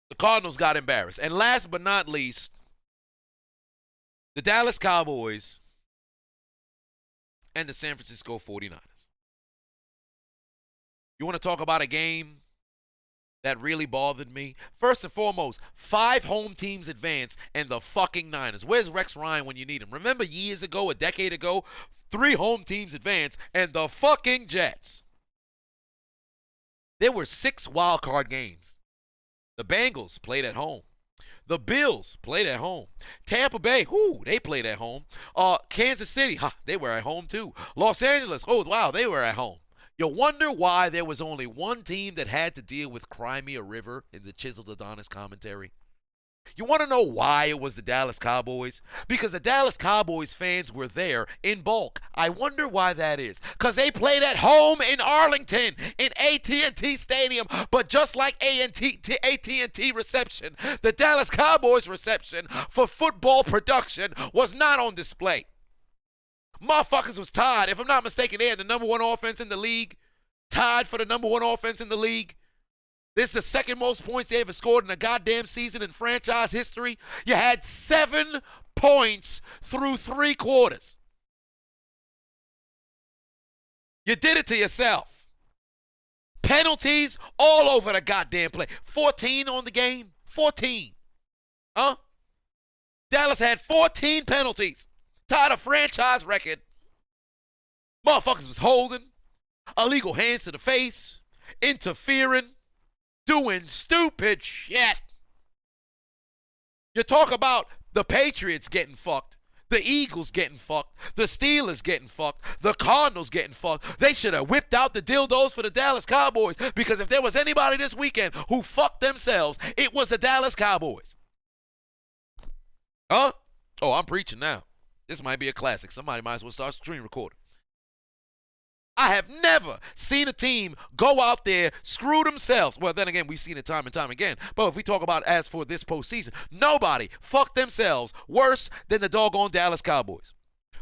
the Cardinals got embarrassed. And last but not least, the Dallas Cowboys and the San Francisco 49ers. You want to talk about a game that really bothered me? First and foremost, 5 home teams advance and the fucking Niners. Where's Rex Ryan when you need him? Remember years ago, a decade ago, 3 home teams advance and the fucking Jets. There were 6 wild card games. The Bengals played at home. The Bills played at home. Tampa Bay, they played at home. Kansas City, they were at home too. Los Angeles, wow, they were at home. You wonder why there was only one team that had to deal with Cry Me a River in the chiseled Adonis commentary? You want to know why it was the Dallas Cowboys? Because the Dallas Cowboys fans were there in bulk. I wonder why that is. Because they played at home in Arlington, in AT&T Stadium. But just like AT&T reception, the Dallas Cowboys reception for football production was not on display. Motherfuckers was tied. If I'm not mistaken, they had the number 1 offense in the league. Tied for the number 1 offense in the league. This is the second most points they ever scored in a goddamn season in franchise history. You had 7 points through 3 quarters. You did it to yourself. Penalties all over the goddamn play. 14 on the game. 14. Dallas had 14 penalties. Tied a franchise record. Motherfuckers was holding. Illegal hands to the face. Interfering. Doing stupid shit. You talk about the Patriots getting fucked, the Eagles getting fucked, the Steelers getting fucked, the Cardinals getting fucked. They should have whipped out the dildos for the Dallas Cowboys, because if there was anybody this weekend who fucked themselves, it was the Dallas Cowboys. Oh, I'm preaching now. This might be a classic. Somebody might as well start screen recording. I have never seen a team go out there, screw themselves. Well, then again, we've seen it time and time again. But if we talk about as for this postseason, nobody fucked themselves worse than the doggone Dallas Cowboys.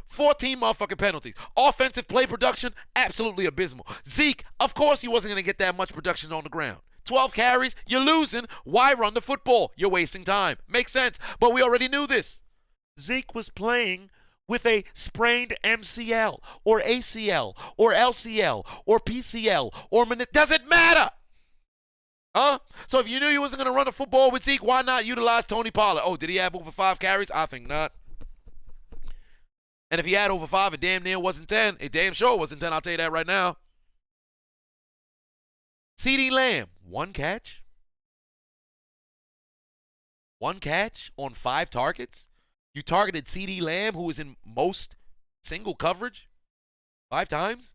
14 motherfucking penalties. Offensive play production, absolutely abysmal. Zeke, of course he wasn't going to get that much production on the ground. 12 carries, you're losing. Why run the football? You're wasting time. Makes sense. But we already knew this. Zeke was playing with a sprained MCL or ACL or LCL or PCL or it doesn't matter. So if you knew you wasn't going to run a football with Zeke, why not utilize Tony Pollard? Oh, did he have over 5 carries? I think not. And if he had over 5, it damn near wasn't 10. It damn sure wasn't 10, I'll tell you that right now. CeeDee Lamb, 1 catch. 1 catch on 5 targets. You targeted CeeDee Lamb, who is in most single coverage, 5 times.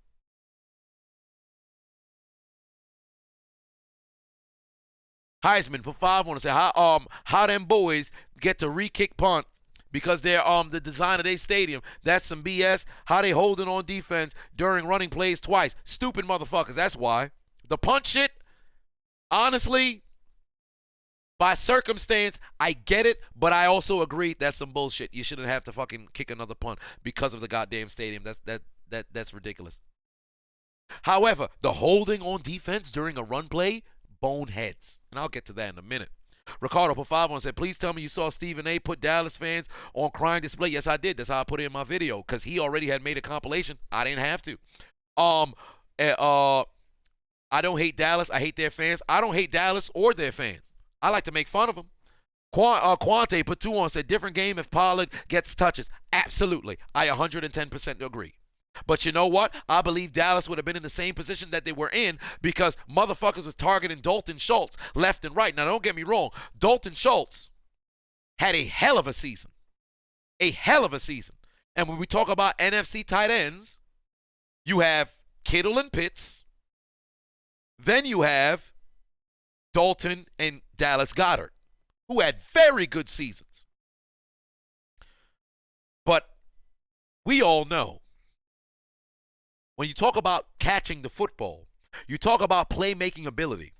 Heisman for 5 want to say how them boys get to re-kick punt because they're the design of their stadium. That's some BS. How they holding on defense during running plays twice. Stupid motherfuckers. That's why. The punt shit, honestly, by circumstance, I get it, but I also agree that's some bullshit. You shouldn't have to fucking kick another punt because of the goddamn stadium. That's ridiculous. However, the holding on defense during a run play, boneheads. And I'll get to that in a minute. Ricardo Pafavon said, please tell me you saw Stephen A. put Dallas fans on crying display. Yes, I did. That's how I put it in my video because he already had made a compilation. I didn't have to. I don't hate Dallas. I hate their fans. I don't hate Dallas or their fans. I like to make fun of them. Quante put 2 on, said different game if Pollard gets touches. Absolutely. I 110% agree. But you know what? I believe Dallas would have been in the same position that they were in because motherfuckers was targeting Dalton Schultz left and right. Now, don't get me wrong. Dalton Schultz had a hell of a season. A hell of a season. And when we talk about NFC tight ends, you have Kittle and Pitts. Then you have Dalton and Dallas Goedert, who had very good seasons. But we all know, when you talk about catching the football, you talk about playmaking ability.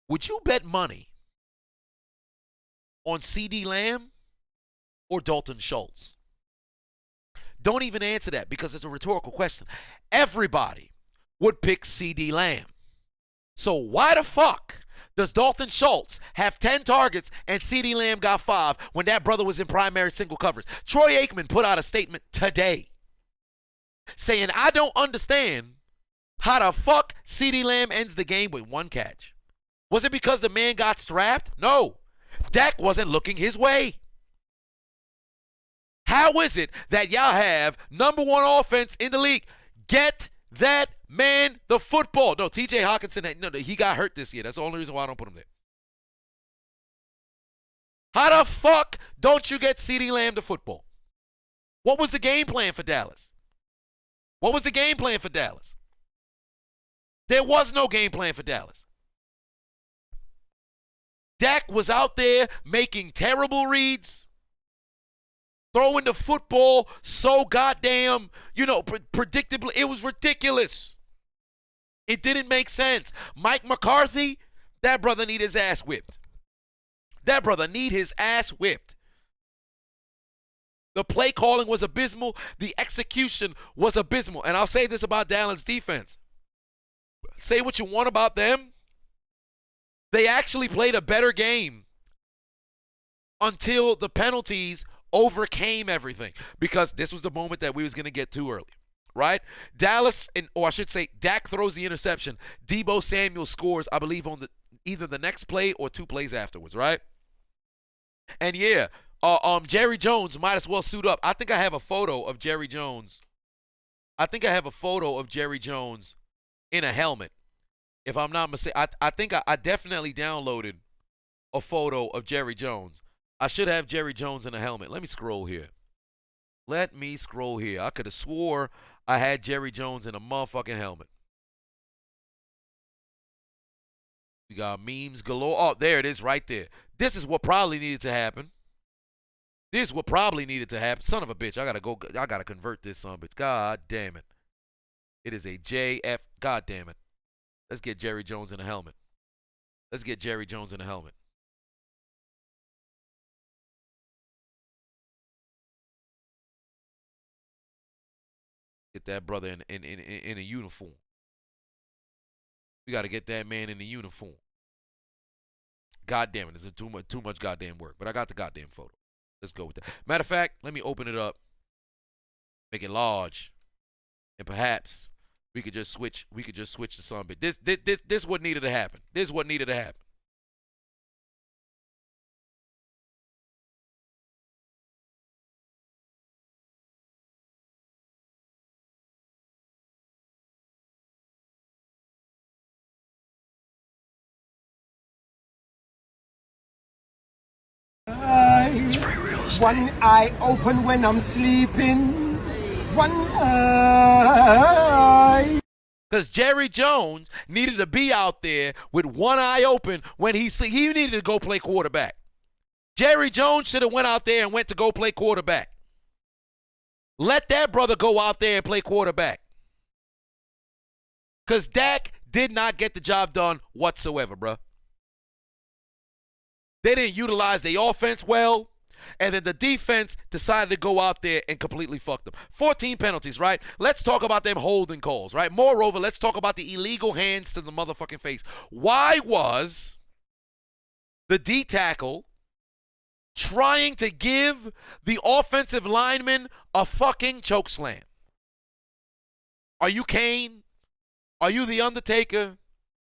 Would you bet money on CeeDee Lamb or Dalton Schultz? Don't even answer that because it's a rhetorical question. Everybody would pick CeeDee Lamb. So why the fuck does Dalton Schultz have 10 targets and CeeDee Lamb got 5 when that brother was in primary single coverage? Troy Aikman put out a statement today saying, I don't understand how the fuck CeeDee Lamb ends the game with 1 catch. Was it because the man got strapped? No. Dak wasn't looking his way. How is it that y'all have number 1 offense in the league? Get that man the football. No, TJ Hawkinson, no, he got hurt this year. That's the only reason why I don't put him there. How the fuck don't you get CeeDee Lamb the football? What was the game plan for Dallas? What was the game plan for Dallas? There was no game plan for Dallas. Dak was out there making terrible reads, throwing the football so goddamn, predictably. It was ridiculous. It didn't make sense. Mike McCarthy, that brother need his ass whipped. That brother need his ass whipped. The play calling was abysmal. The execution was abysmal. And I'll say this about Dallas defense. Say what you want about them. They actually played a better game until the penalties overcame everything. Because this was the moment that we was going to get too early. Right? Dak throws the interception. Deebo Samuel scores, I believe, on either the next play or 2 plays afterwards. Right? And yeah. Jerry Jones might as well suit up. I think I have a photo of Jerry Jones. I in a helmet. If I'm not mistaken, I think I definitely downloaded a photo of Jerry Jones. I should have Jerry Jones in a helmet. Let me scroll here. I could have swore I had Jerry Jones in a motherfucking helmet. We got memes galore. Oh, there it is right there. This is what probably needed to happen. Son of a bitch. I gotta convert this son, but god damn it. It is a JF. God damn it. Let's get Jerry Jones in a helmet. Get that brother in a uniform. We gotta get that man in a uniform. God damn it. This is too much goddamn work. But I got the goddamn photo. Let's go with that. Matter of fact, let me open it up, make it large, and perhaps we could just switch to something. This is what needed to happen. One eye open when I'm sleeping. One eye. Because Jerry Jones needed to be out there with one eye open when he needed to go play quarterback. Jerry Jones should have went out there and went to go play quarterback. Let that brother go out there and play quarterback. Because Dak did not get the job done whatsoever, bro. They didn't utilize the offense well, and then the defense decided to go out there and completely fuck them. 14 penalties, right? Let's talk about them holding calls, right? Moreover, let's talk about the illegal hands to the motherfucking face. Why was the D tackle trying to give the offensive lineman a fucking choke slam? Are you Kane? Are you The Undertaker?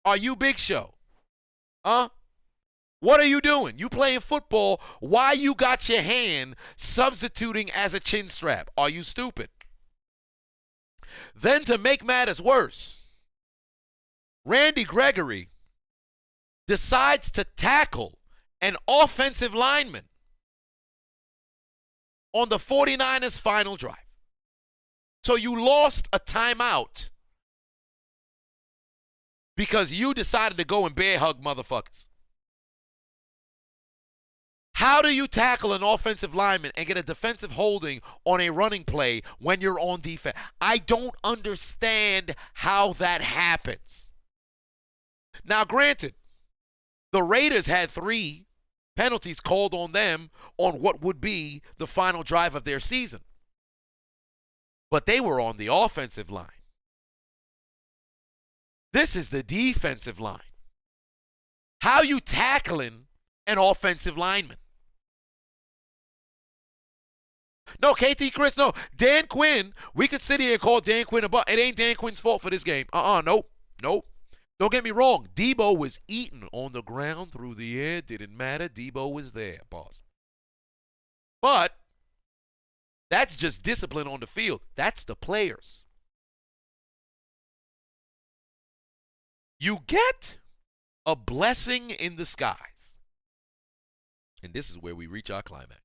Are you Big Show? Huh? What are you doing? You playing football. Why you got your hand substituting as a chin strap? Are you stupid? Then to make matters worse, Randy Gregory decides to tackle an offensive lineman on the 49ers' final drive. So you lost a timeout because you decided to go and bear hug motherfuckers. How do you tackle an offensive lineman and get a defensive holding on a running play when you're on defense? I don't understand how that happens. Now, granted, the Raiders had 3 penalties called on them on what would be the final drive of their season. But they were on the offensive line. This is the defensive line. How you tackling an offensive lineman? No, KT Chris, no. Dan Quinn, we could sit here and call Dan Quinn a butt. It ain't Dan Quinn's fault for this game. Nope. Don't get me wrong. Debo was eaten on the ground, through the air. Didn't matter. Debo was there, boss. But that's just discipline on the field. That's the players. You get a blessing in disguise. And this is where we reach our climax.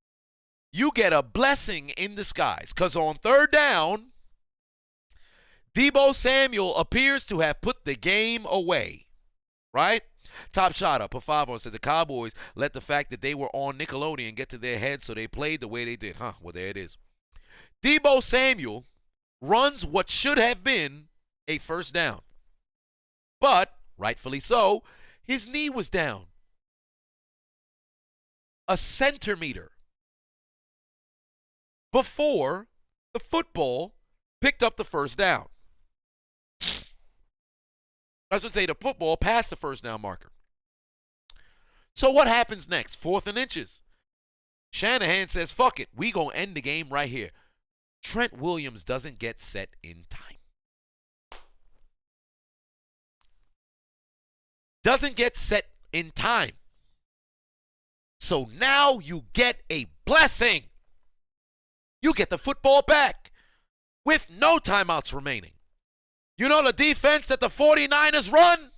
You get a blessing in disguise because on third down, Deebo Samuel appears to have put the game away, right? Top shot up, put 5 on, said the Cowboys let the fact that they were on Nickelodeon get to their heads, so they played the way they did. Well, there it is. Deebo Samuel runs what should have been a first down. But, rightfully so, his knee was down a centimeter before the football picked up the first down. I should say the football passed the first down marker. So what happens next? 4th and inches. Shanahan says, fuck it. We gonna end the game right here. Trent Williams doesn't get set in time. Doesn't get set in time. So now you get a blessing. You get the football back with no timeouts remaining. You know the defense that the 49ers run?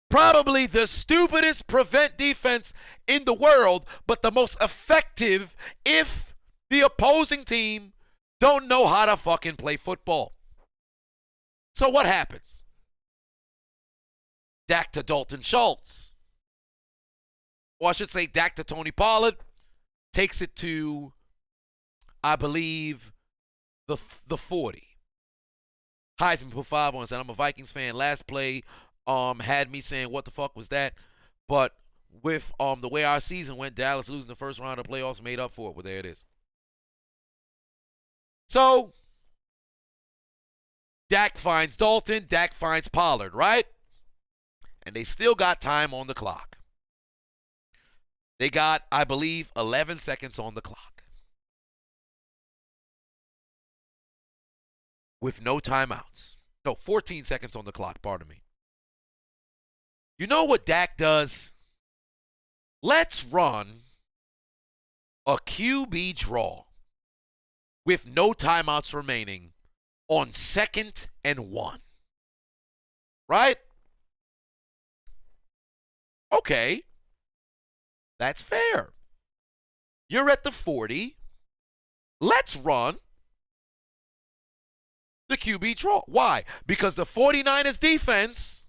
Probably the stupidest prevent defense in the world, but the most effective if the opposing team don't know how to fucking play football. So what happens? Dak to Dalton Schultz. Or I should say Dak to Tony Pollard. Takes it to, I believe, the 40. Heisman put 5 on, said I'm a Vikings fan. Last play had me saying, what the fuck was that? But with the way our season went, Dallas losing the first round of playoffs made up for it. Well, there it is. So, Dak finds Dalton. Dak finds Pollard, right? And they still got time on the clock. They got, I believe, 11 seconds on the clock. With no timeouts. No, 14 seconds on the clock, pardon me. You know what Dak does? Let's run a QB draw with no timeouts remaining on 2nd and 1. Right? Okay. That's fair. You're at the 40. Let's run the QB draw. Why? Because the 49ers defense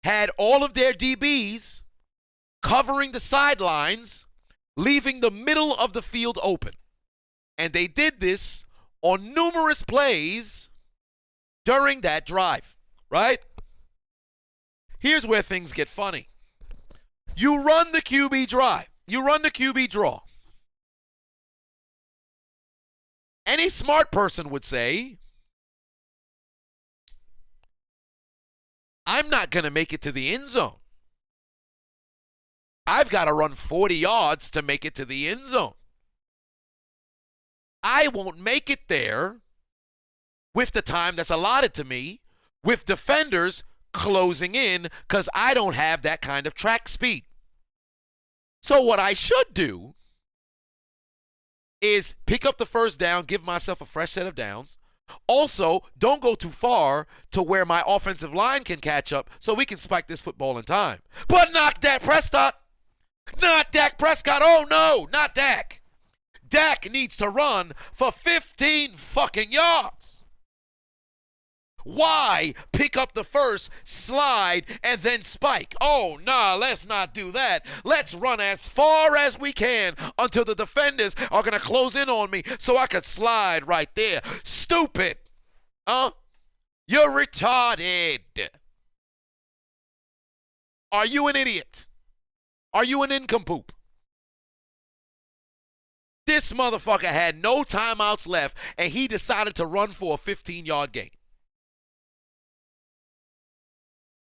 had all of their DBs covering the sidelines, leaving the middle of the field open. And they did this on numerous plays during that drive, right? Here's where things get funny. You run the QB drive. You run the QB draw. Any smart person would say, I'm not going to make it to the end zone. I've got to run 40 yards to make it to the end zone. I won't make it there with the time that's allotted to me, with defenders closing in, because I don't have that kind of track speed. So what I should do is pick up the first down, give myself a fresh set of downs. Also, don't go too far to where my offensive line can catch up so we can spike this football in time. But not Dak Prescott. Not Dak Prescott. Oh, no, not Dak. Dak needs to run for 15 fucking yards. Why pick up the first, slide, and then spike? Oh, nah, let's not do that. Let's run as far as we can until the defenders are going to close in on me so I could slide right there. Stupid. Huh? You're retarded. Are you an idiot? Are you an nincompoop? This motherfucker had no timeouts left, and he decided to run for a 15-yard gain.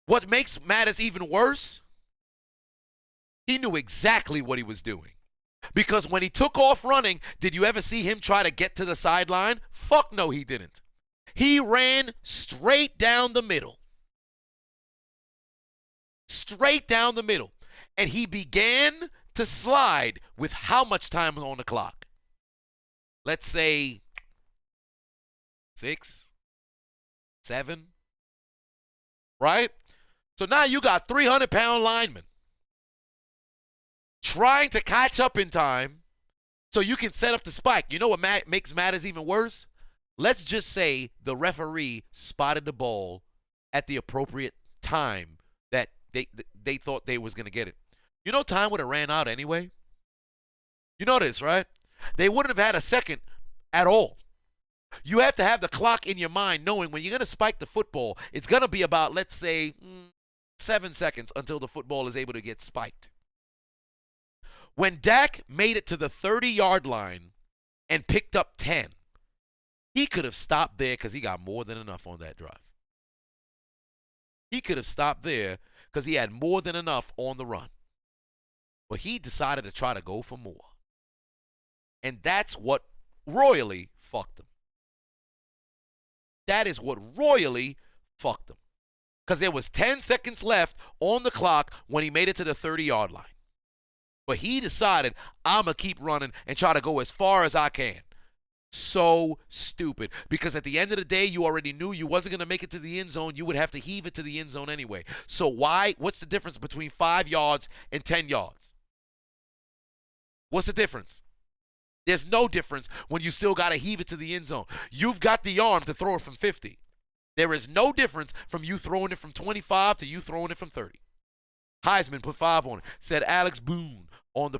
What makes matters even worse, he knew exactly what he was doing. Because when he took off running, did you ever see him try to get to the sideline? Fuck no, he didn't. He ran straight down the middle. Straight down the middle. And he began to slide with how much time on the clock? Let's say 6, 7, right? So now you got 300-pound linemen trying to catch up in time so you can set up the spike. You know what makes matters even worse? Let's just say the referee spotted the ball at the appropriate time that they thought they was going to get it. You know time would have ran out anyway? You know this, right? They wouldn't have had a second at all. You have to have the clock in your mind knowing when you're going to spike the football, it's going to be about, let's say, 7 seconds until the football is able to get spiked. When Dak made it to the 30-yard line and picked up 10, he could have stopped there because he got more than enough on that drive. He could have stopped there because he had more than enough on the run. But he decided to try to go for more. And that's what royally fucked him. That is what royally fucked him. Because there was 10 seconds left on the clock when he made it to the 30-yard line. But he decided, I'm going to keep running and try to go as far as I can. So stupid. Because at the end of the day, you already knew you wasn't going to make it to the end zone. You would have to heave it to the end zone anyway. So why? What's the difference between 5 yards and 10 yards? What's the difference? There's no difference when you still got to heave it to the end zone. You've got the arm to throw it from 50. There is no difference from you throwing it from 25 to you throwing it from 30. Heisman put 5 on it. Said Alex Boone on the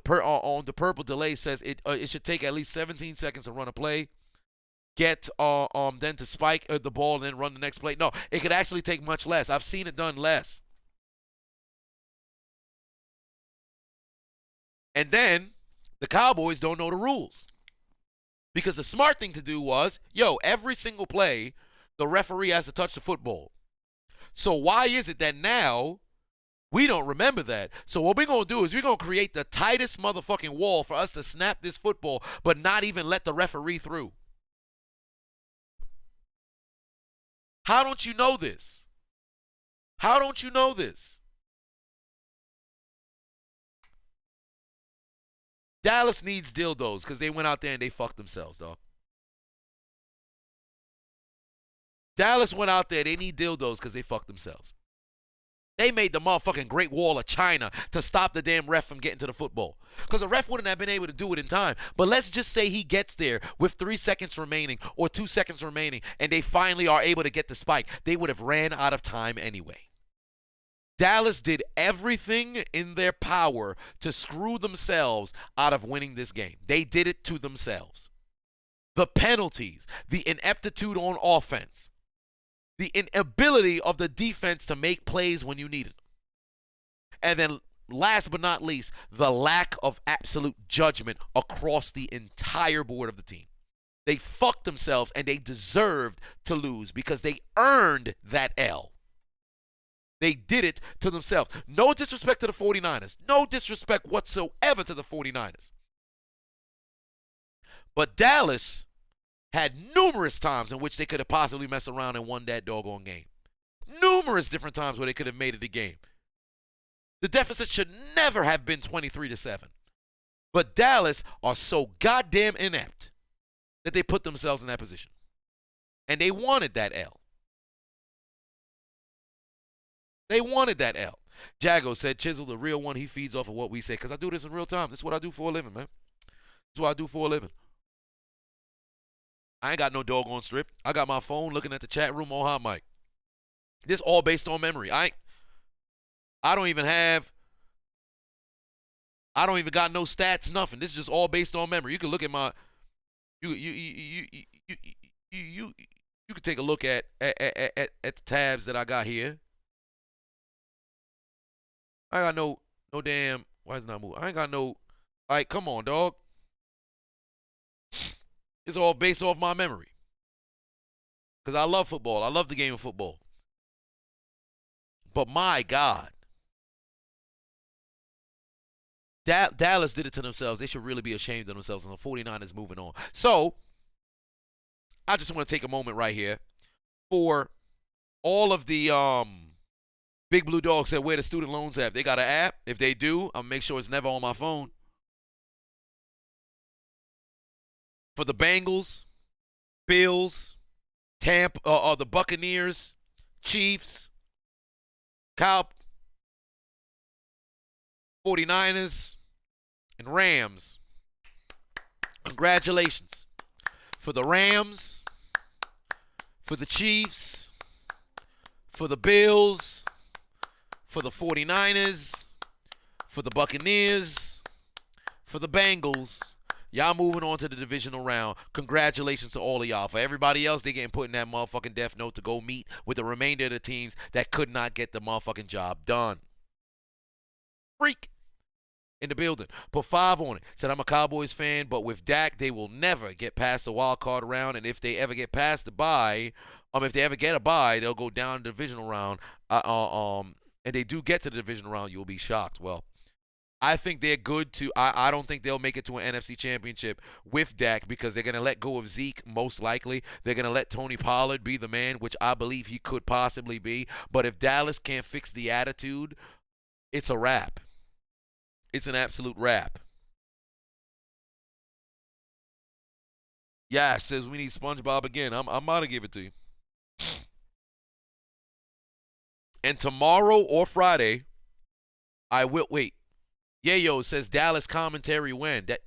purple delay says it should take at least 17 seconds to run a play. Get then to spike the ball and then run the next play. No, it could actually take much less. I've seen it done less. And then the Cowboys don't know the rules. Because the smart thing to do was, every single play, the referee has to touch the football. So why is it that now we don't remember that? So what we're going to do is we're going to create the tightest motherfucking wall for us to snap this football, but not even let the referee through. How don't you know this? How don't you know this? Dallas needs dildos because they went out there and they fucked themselves, dog. Dallas went out there, they need dildos because they fucked themselves. They made the motherfucking Great Wall of China to stop the damn ref from getting to the football. Because the ref wouldn't have been able to do it in time. But let's just say he gets there with 3 seconds remaining or 2 seconds remaining, and they finally are able to get the spike. They would have ran out of time anyway. Dallas did everything in their power to screw themselves out of winning this game. They did it to themselves. The penalties, the ineptitude on offense, the inability of the defense to make plays when you need it. And then last but not least, the lack of absolute judgment across the entire board of the team. They fucked themselves and they deserved to lose because they earned that L. They did it to themselves. No disrespect to the 49ers. No disrespect whatsoever to the 49ers. But Dallas had numerous times in which they could have possibly messed around and won that doggone game. Numerous different times where they could have made it a game. The deficit should never have been 23-7. But Dallas are so goddamn inept that they put themselves in that position. And they wanted that L. They wanted that L. Jago said, Chisel, the real one, he feeds off of what we say. Because I do this in real time. This is what I do for a living, man. This is what I do for a living. I ain't got no doggone strip. I got my phone looking at the chat room on hot mic. This all based on memory. I don't even got no stats, nothing. This is just all based on memory. You can look at my you can take a look at the tabs that I got here. I got no damn, why is it not moving? I ain't got no, like, come on, dog. It's all based off my memory. Because I love football. I love the game of football. But my God. Dallas did it to themselves. They should really be ashamed of themselves, and the 49ers moving on. So, I just want to take a moment right here for all of the Big Blue Dog said, where the student loans at? They got an app? If they do, I'll make sure it's never on my phone. For the Bengals, Bills, Tampa, the Buccaneers, Chiefs, 49ers, and Rams. Congratulations. For the Rams, for the Chiefs, for the Bills, for the 49ers, for the Buccaneers, for the Bengals. Y'all moving on to the divisional round. Congratulations to all of y'all. For everybody else, they getting put in that motherfucking death note to go meet with the remainder of the teams that could not get the motherfucking job done. Freak in the building. Put 5 on it. Said, I'm a Cowboys fan, but with Dak, they will never get past the wild card round. And if they ever get past the bye, if they ever get a bye, they'll go down the divisional round. And they do get to the divisional round, you'll be shocked. Well, I think they're good to – I don't think they'll make it to an NFC championship with Dak because they're going to let go of Zeke most likely. They're going to let Tony Pollard be the man, which I believe he could possibly be. But if Dallas can't fix the attitude, it's a wrap. It's an absolute wrap. Yeah, says we need SpongeBob again. I'm about to give it to you. And tomorrow or Friday, I will – wait. Yayo says Dallas commentary when? That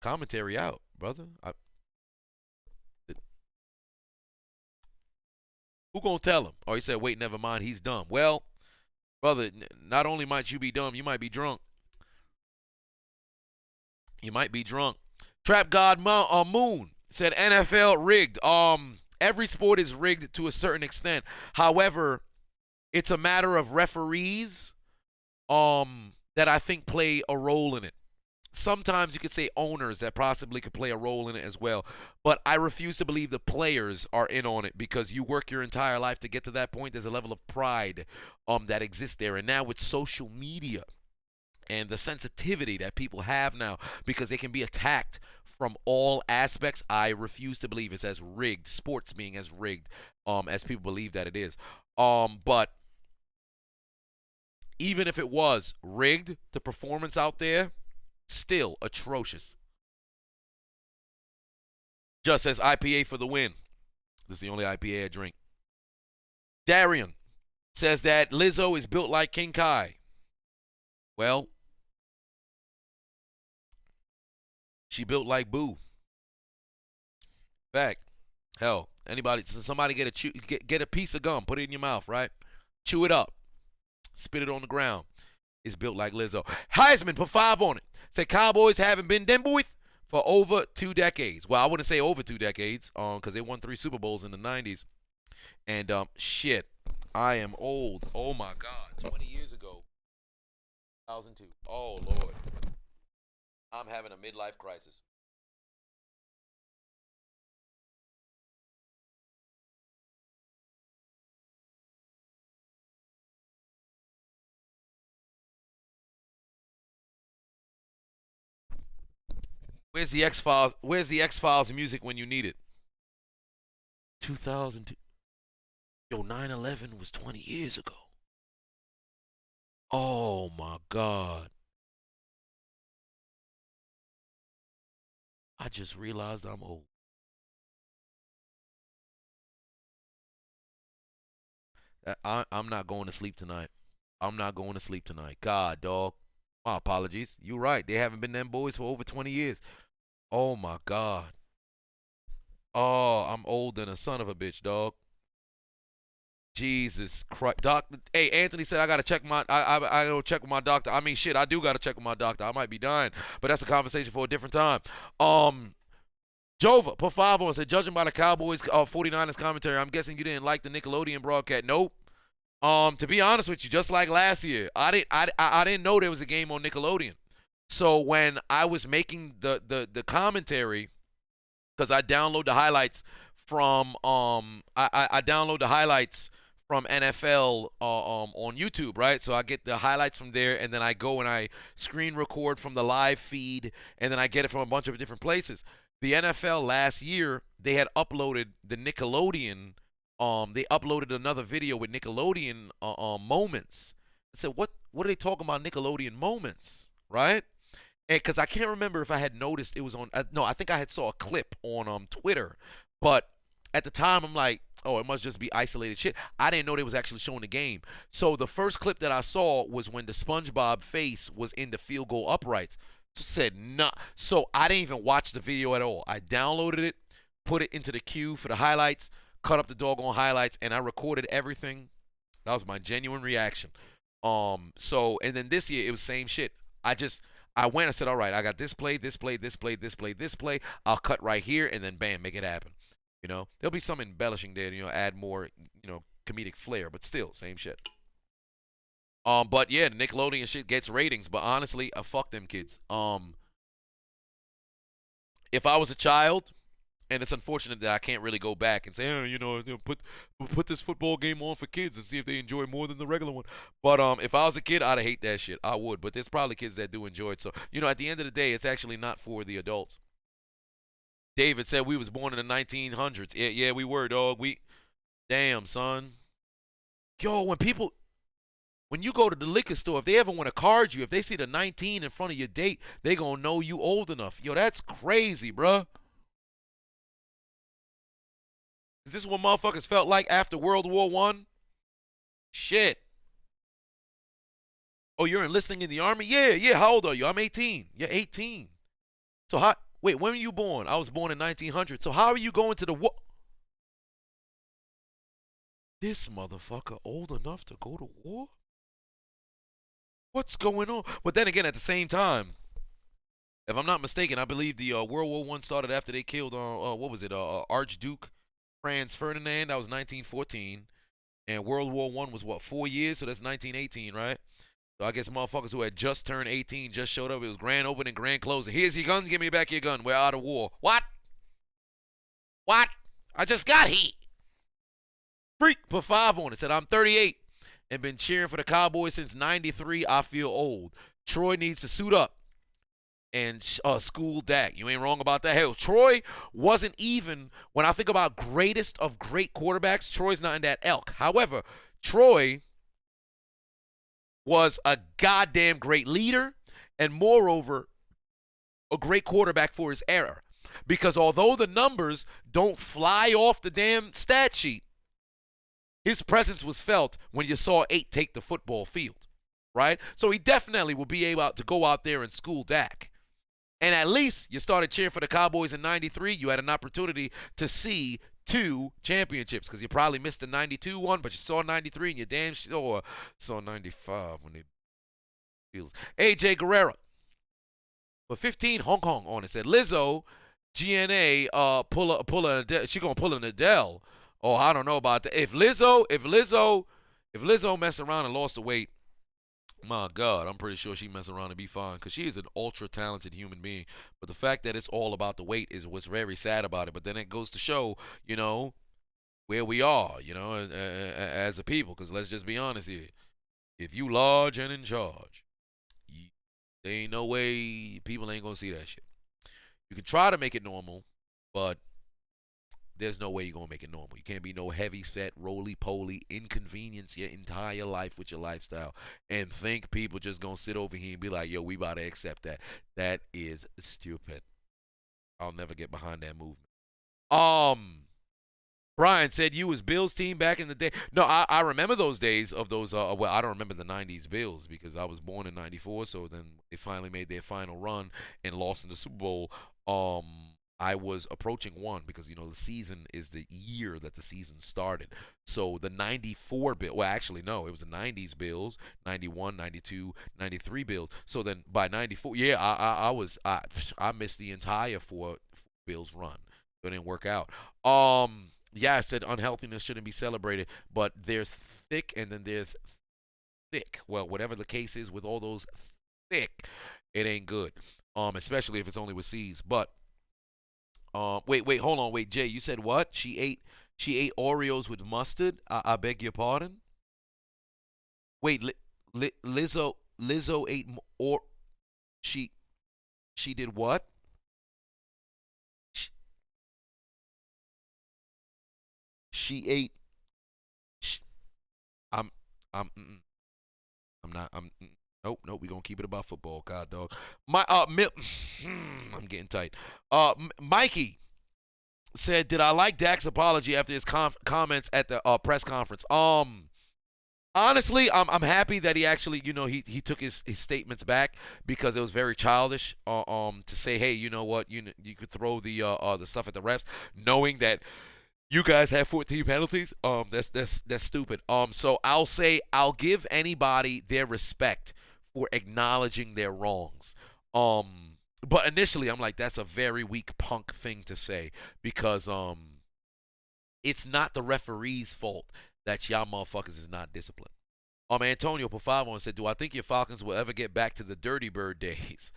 commentary out, brother. Who gonna tell him? Oh, he said, wait, never mind, he's dumb. Well, brother, not only might you be dumb, you might be drunk. You might be drunk. Trap God Moon said NFL rigged. Every sport is rigged to a certain extent. However, it's a matter of referees that I think play a role in it. Sometimes you could say owners that possibly could play a role in it as well. But I refuse to believe the players are in on it because you work your entire life to get to that point. There's a level of pride that exists there. And now with social media and the sensitivity that people have now because they can be attacked from all aspects, I refuse to believe it's as rigged, sports being as rigged as people believe that it is. But even if it was rigged, the performance out there, still atrocious. Just says IPA for the win. This is the only IPA I drink. Darian says that Lizzo is built like King Kai. Well, she built like Boo. In fact, hell, somebody get a piece of gum, put it in your mouth, right? Chew it up, spit it on the ground. It's built like Lizzo. Heisman, put 5 on it. Said Cowboys haven't been them boys for over 2 decades. Well, I wouldn't say over 2 decades, because they won 3 Super Bowls in the 90s. And shit, I am old. Oh my God, 20 years ago, 2002. Oh Lord, I'm having a midlife crisis. Where's the X-Files? Where's the X-Files music when you need it? 2002. Yo, 9/11 was 20 years ago. Oh my God. I just realized I'm old. I'm not going to sleep tonight. I'm not going to sleep tonight. God, dog. My apologies. You're right. They haven't been them boys for over 20 years. Oh my God. Oh, I'm old than a son of a bitch, dog. Jesus Christ, doctor. Hey, Anthony said I gotta check my. I gotta check with my doctor. I mean, shit, I do gotta check with my doctor. I might be dying, but that's a conversation for a different time. Jova put 5 on. Said judging by the Cowboys 49ers commentary, I'm guessing you didn't like the Nickelodeon broadcast. Nope. To be honest with you, just like last year, I didn't know there was a game on Nickelodeon. So when I was making the commentary, because I download the highlights from I download the highlights from NFL on YouTube, right? So I get the highlights from there, and then I go and I screen record from the live feed, and then I get it from a bunch of different places. The NFL last year, they had uploaded the Nickelodeon. They uploaded another video with Nickelodeon moments. I said, what are they talking about Nickelodeon moments, right? And because I can't remember if I had noticed it was on. No, I think I had saw a clip on Twitter, but at the time I'm like, oh, it must just be isolated shit. I didn't know they was actually showing the game. So the first clip that I saw was when the SpongeBob face was in the field goal uprights. So said nah. So I didn't even watch the video at all. I downloaded it, put it into the queue for the highlights, cut up the doggone highlights, and I recorded everything. That was my genuine reaction. So and then this year it was same shit. I went and said, all right, I got this play, this play, this play, this play, this play. I'll cut right here and then bam, make it happen. You know, there'll be some embellishing there, add more, comedic flair, but still, same shit. But yeah, the Nickelodeon shit gets ratings, but honestly, fuck them kids. If I was a child, and it's unfortunate that I can't really go back and say, put this football game on for kids and see if they enjoy more than the regular one. But if I was a kid, I'd hate that shit. I would. But there's probably kids that do enjoy it. So, at the end of the day, it's actually not for the adults. David said we was born in the 1900s. Yeah, we were, dog. Damn, son. Yo, when you go to the liquor store, if they ever want to card you, if they see the 19 in front of your date, they gonna know you old enough. Yo, that's crazy, bruh. Is this what motherfuckers felt like after World War I? Shit. Oh, you're enlisting in the Army? Yeah. How old are you? I'm 18. You're 18. So wait, when were you born? I was born in 1900. So how are you going to the war? This motherfucker old enough to go to war? What's going on? But then again, at the same time, if I'm not mistaken, I believe the World War I started after they killed, what was it, Archduke Franz Ferdinand. That was 1914. And World War I was, 4 years? So that's 1918, right? So I guess motherfuckers who had just turned 18 just showed up. It was grand opening, grand closing. Here's your gun. Give me back your gun. We're out of war. What? I just got heat. Freak put 5 on it. Said, I'm 38 and been cheering for the Cowboys since 93. I feel old. Troy needs to suit up and school Dak. You ain't wrong about that. Hell, Troy wasn't even, when I think about greatest of great quarterbacks, Troy's not in that elk. However, Troy was a goddamn great leader and, moreover, a great quarterback for his era. Because although the numbers don't fly off the damn stat sheet, His presence was felt when you saw 8 take the football field, right? So he definitely will be able to go out there and school Dak. And at least you started cheering for the Cowboys in 93. You had an opportunity to see 2 championships because you probably missed the 92 one, but you saw 93 and you damn sure saw 95 when they fields. AJ Guerrero for 15 Hong Kong on it said Lizzo GNA she gonna pull an Adele. Oh, I don't know about that. If Lizzo mess around and lost the weight, my God, I'm pretty sure she mess around and be fine because she is an ultra talented human being. But the fact that it's all about the weight is what's very sad about it. But then it goes to show, where we are, as a people. Because let's just be honest here. If you large and in charge, there ain't no way people ain't going to see that shit. You can try to make it normal, but there's no way you're going to make it normal. You can't be no heavy set, roly-poly, inconvenience your entire life with your lifestyle and think people just going to sit over here and be like, yo, we about to accept that. That is stupid. I'll never get behind that movement. Brian said you was Bills team back in the day. No, I remember those days of those. Well, I don't remember the 90s Bills because I was born in 94. So then they finally made their final run and lost in the Super Bowl. I was approaching 1 because, the season is the year that the season started. So the 94 Bills, well, actually, no, it was the 90s Bills, 91, 92, 93 Bills. So then by 94, yeah, I missed the entire 4 Bills run. So it didn't work out. Yeah, I said unhealthiness shouldn't be celebrated, but there's thick and then there's thick. Well, whatever the case is with all those thick, it ain't good. Especially if it's only with C's. But wait, hold on, wait, Jay, you said what? She ate Oreos with mustard? I beg your pardon? Wait, Lizzo ate or she did what? She ate. I'm not. Nope. We're gonna keep it about football, God dog. I'm getting tight. Mikey said, "Did I like Dak's apology after his comments at the press conference?" Honestly, I'm happy that he actually, he took his statements back because it was very childish. To say, hey, you know what, you could throw the stuff at the refs, knowing that you guys have 14 penalties. That's stupid. So I'll give anybody their respect for acknowledging their wrongs. But initially I'm like, that's a very weak punk thing to say because it's not the referee's fault that y'all motherfuckers is not disciplined. Antonio Pafavo said, do I think your Falcons will ever get back to the Dirty Bird days?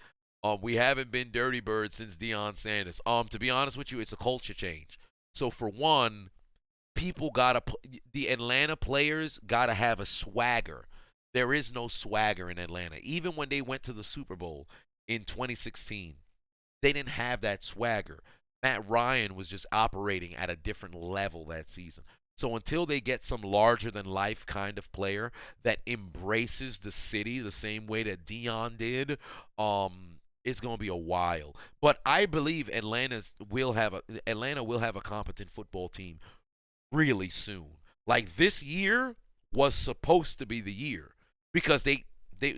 We haven't been Dirty Bird since Deion Sanders. To be honest with you, it's a culture change. So for one, the Atlanta players gotta have a swagger. There is no swagger in Atlanta. Even when they went to the Super Bowl in 2016, they didn't have that swagger. Matt Ryan was just operating at a different level that season. So until they get some larger than life kind of player that embraces the city the same way that Deion did, it's going to be a while. But I believe Atlanta will have a competent football team really soon. Like this year was supposed to be the year because they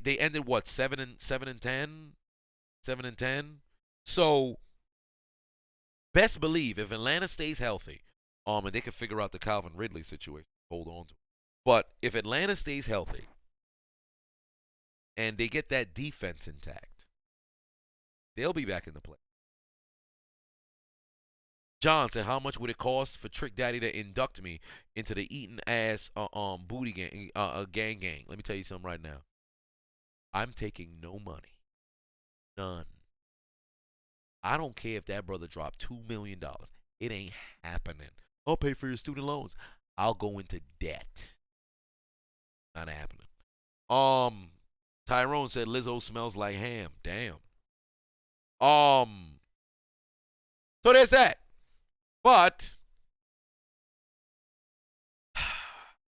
ended what 7-10. So best believe if Atlanta stays healthy, and they can figure out the Calvin Ridley situation, hold on to it. But if Atlanta stays healthy and they get that defense intact, they'll be back in the play. John said, how much would it cost for Trick Daddy to induct me into the eating ass booty gang, gang? Let me tell you something right now. I'm taking no money. None. I don't care if that brother dropped $2 million. It ain't happening. I'll pay for your student loans. I'll go into debt. Not happening. Tyrone said Lizzo smells like ham. Damn. So there's that. But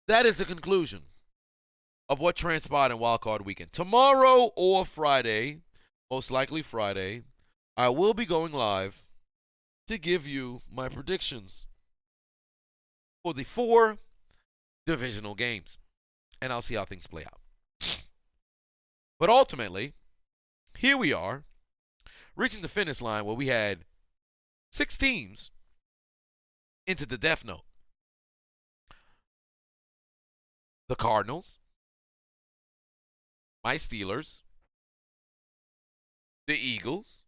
that is the conclusion of what transpired in Wild Card Weekend. Tomorrow or Friday, most likely Friday, I will be going live to give you my predictions for the 4 divisional games. And I'll see how things play out. But ultimately, here we are, reaching the finish line where we had 6 teams into the Death Note. The Cardinals, my Steelers, the Eagles,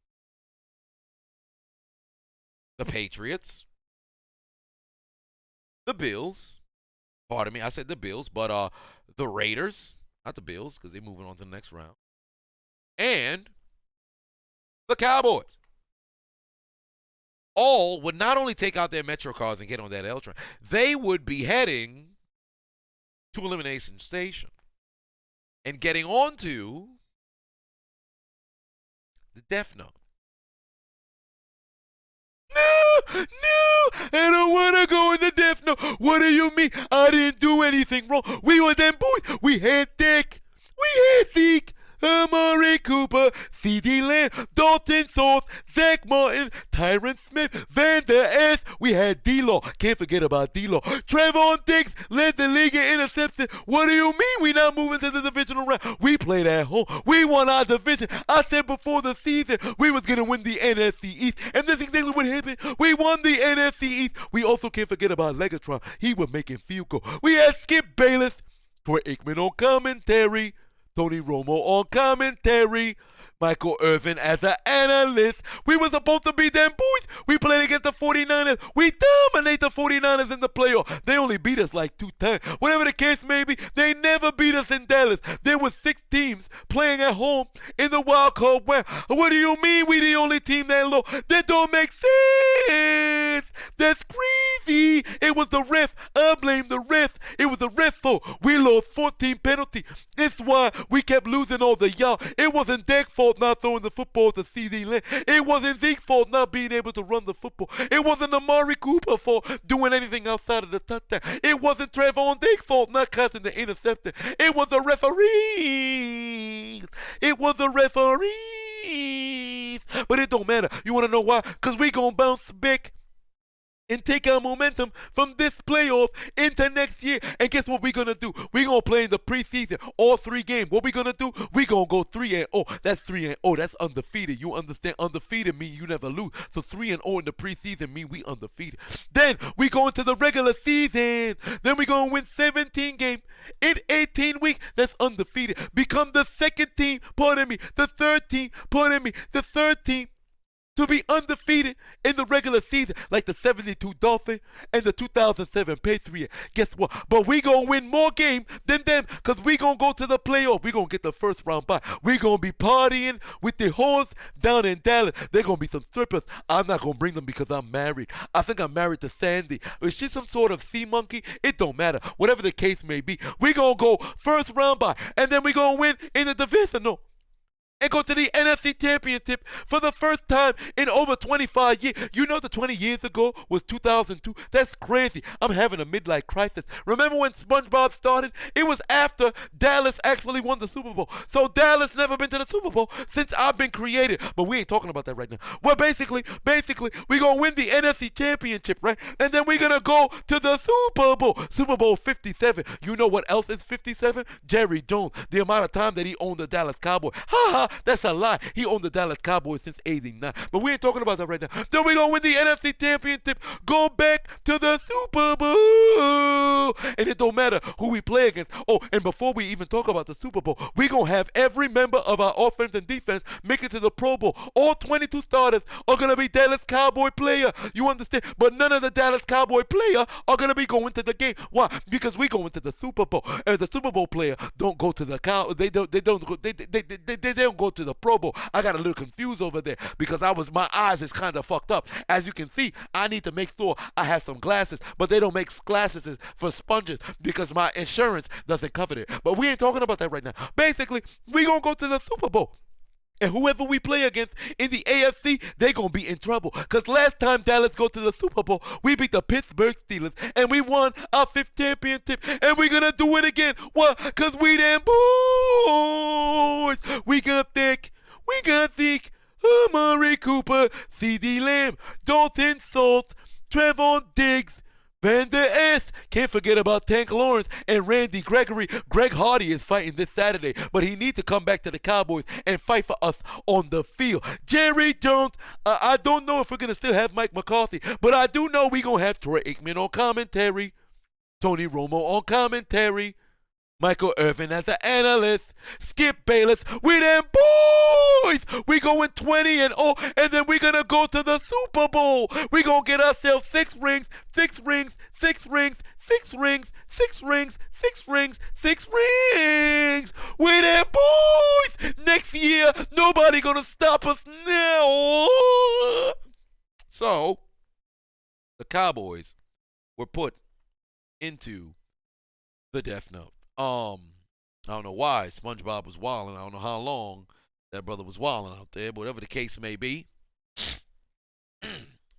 the Patriots, the Bills. Pardon me, I said the Bills, but the Raiders, not the Bills, because they're moving on to the next round, and the Cowboys. All would not only take out their Metro cards and get on that L train, they would be heading to Elimination Station and getting onto the Death Note. No, I don't want to go in the Death Note. What do you mean? I didn't do anything wrong. We were them boys. We had Dak. We had Zeke. Amari Cooper, C.D. Lamb, Dalton Schultz, Zach Martin, Tyron Smith, Van Der Esch. We had D-Law. Can't forget about D-Law. Trevon Diggs led the league in interception. What do you mean we not moving to the divisional round? We played at home. We won our division. I said before the season we was going to win the NFC East. And that's exactly what happened. We won the NFC East. We also can't forget about Legatron. He was making field goal. We had Skip Bayless, Troy Aikman on commentary, Tony Romo on commentary, Michael Irvin as an analyst. We were supposed to be them boys. We played against the 49ers. We dominate the 49ers in the playoff. They only beat us like 2 times. Whatever the case may be, they never beat us in Dallas. There were 6 teams playing at home in the wild card round. What do you mean we the only team that low? That don't make sense. That's crazy. It was the ref. I blame the ref. It was the ref fault. We lost 14 penalties. It's why we kept losing all the y'all. It wasn't Dak's fault not throwing the football to C.D. Lamb. It wasn't Zeke's fault not being able to run the football. It wasn't Amari Cooper fault doing anything outside of the touchdown. It wasn't Trevon Diggs' fault not catching the interception. It was the referees. It was the referees. But it don't matter. You want to know why? Because we going to bounce back and take our momentum from this playoff into next year. And guess what we're going to do? We're going to play in the preseason, all 3 games. What we going to do? We're going to go 3-0. That's 3-0. That's undefeated. You understand? Undefeated mean you never lose. So 3-0 in the preseason mean we undefeated. Then we go into the regular season. Then we're going to win 17 games in 18 weeks. That's undefeated. Become the second team, the third team, the third team to be undefeated in the regular season like the 72 Dolphins and the 2007 Patriots. Guess what? But we going to win more games than them because we going to go to the playoff. We going to get the first round bye. We going to be partying with the whores down in Dallas. They're going to be some strippers. I'm not going to bring them because I'm married. I think I'm married to Sandy. Is she some sort of sea monkey? It don't matter. Whatever the case may be, we going to go first round bye. And then we going to win in the divisional and go to the NFC Championship for the first time in over 25 years. You know, the 20 years ago was 2002. That's crazy. I'm having a midlife crisis. Remember when SpongeBob started? It was after Dallas actually won the Super Bowl. So Dallas never been to the Super Bowl since I've been created. But we ain't talking about that right now. Well, basically, we're going to win the NFC Championship, right? And then we're going to go to the Super Bowl. Super Bowl 57. You know what else is 57? Jerry Jones. The amount of time that he owned the Dallas Cowboys. Ha ha! That's a lie. He owned the Dallas Cowboys since '89. But we ain't talking about that right now. Then we're going to win the NFC Championship. Go back to the Super Bowl. And it don't matter who we play against. Oh, and before we even talk about the Super Bowl, we're going to have every member of our offense and defense make it to the Pro Bowl. All 22 starters are going to be Dallas Cowboy player. You understand? But none of the Dallas Cowboy player are going to be going to the game. Why? Because we going to the Super Bowl. And the Super Bowl player don't go to the they don't go to the Pro Bowl. I got a little confused over there because my eyes is kind of fucked up. As you can see, I need to make sure I have some glasses, but they don't make glasses for sponges because my insurance doesn't cover it. But we ain't talking about that right now. Basically, we gonna go to the Super Bowl. And whoever we play against in the AFC, they going to be in trouble. Because last time Dallas go to the Super Bowl, we beat the Pittsburgh Steelers. And we won our 5th championship. And we're going to do it again. Why? Because we them boys. We got Dak. We got Zeke. Amari Cooper. C.D. Lamb. Dalton Schultz. Trevon Diggs. Van Der Esch. Can't forget about Tank Lawrence and Randy Gregory. Greg Hardy is fighting this Saturday, but he needs to come back to the Cowboys and fight for us on the field. Jerry Jones, I don't know if we're going to still have Mike McCarthy, but I do know we're going to have Troy Aikman on commentary, Tony Romo on commentary, Michael Irvin as the analyst, Skip Bayless. We them boys. We going 20-0, and then we gonna go to the Super Bowl. We gonna get ourselves 6 rings, 6 rings, 6 rings, 6 rings, 6 rings, 6 rings, 6 rings. We them boys. Next year, nobody gonna stop us now. So, the Cowboys were put into the death note. I don't know why SpongeBob was wilding. I don't know how long that brother was wilding out there, but whatever the case may be,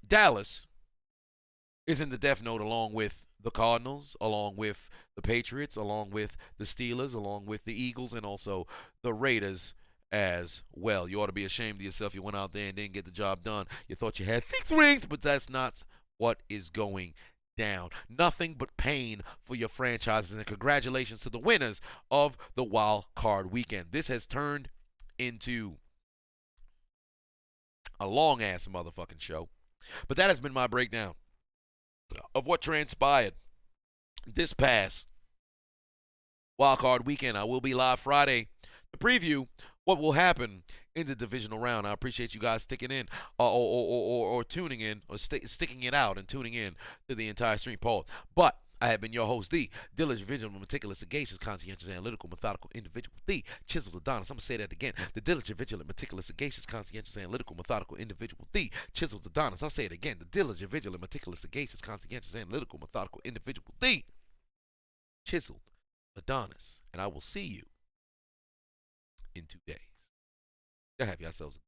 Dallas is in the death note along with the Cardinals, along with the Patriots, along with the Steelers, along with the Eagles, and also the Raiders as well. You ought to be ashamed of yourself. You went out there and didn't get the job done. You thought you had 6 rings, but that's not what is going down. Nothing but pain for your franchises, and congratulations to the winners of the wild card weekend. This has turned into a long ass motherfucking show, but that has been my breakdown of what transpired this past wild card weekend. I will be live Friday to preview what will happen in the divisional round. I appreciate you guys sticking in or tuning in or sticking it out and tuning in to the entire stream pause. But I have been your host, the diligent, vigilant, meticulous, sagacious, conscientious, analytical, methodical individual, the chiseled Adonis. I'm going to say that again. The diligent, vigilant, meticulous, sagacious, conscientious, analytical, methodical individual, the chiseled Adonis. I'll say it again. The diligent, vigilant, meticulous, sagacious, conscientious, analytical, methodical individual, the chiseled Adonis. And I will see you in 2 days. Y'all have yourselves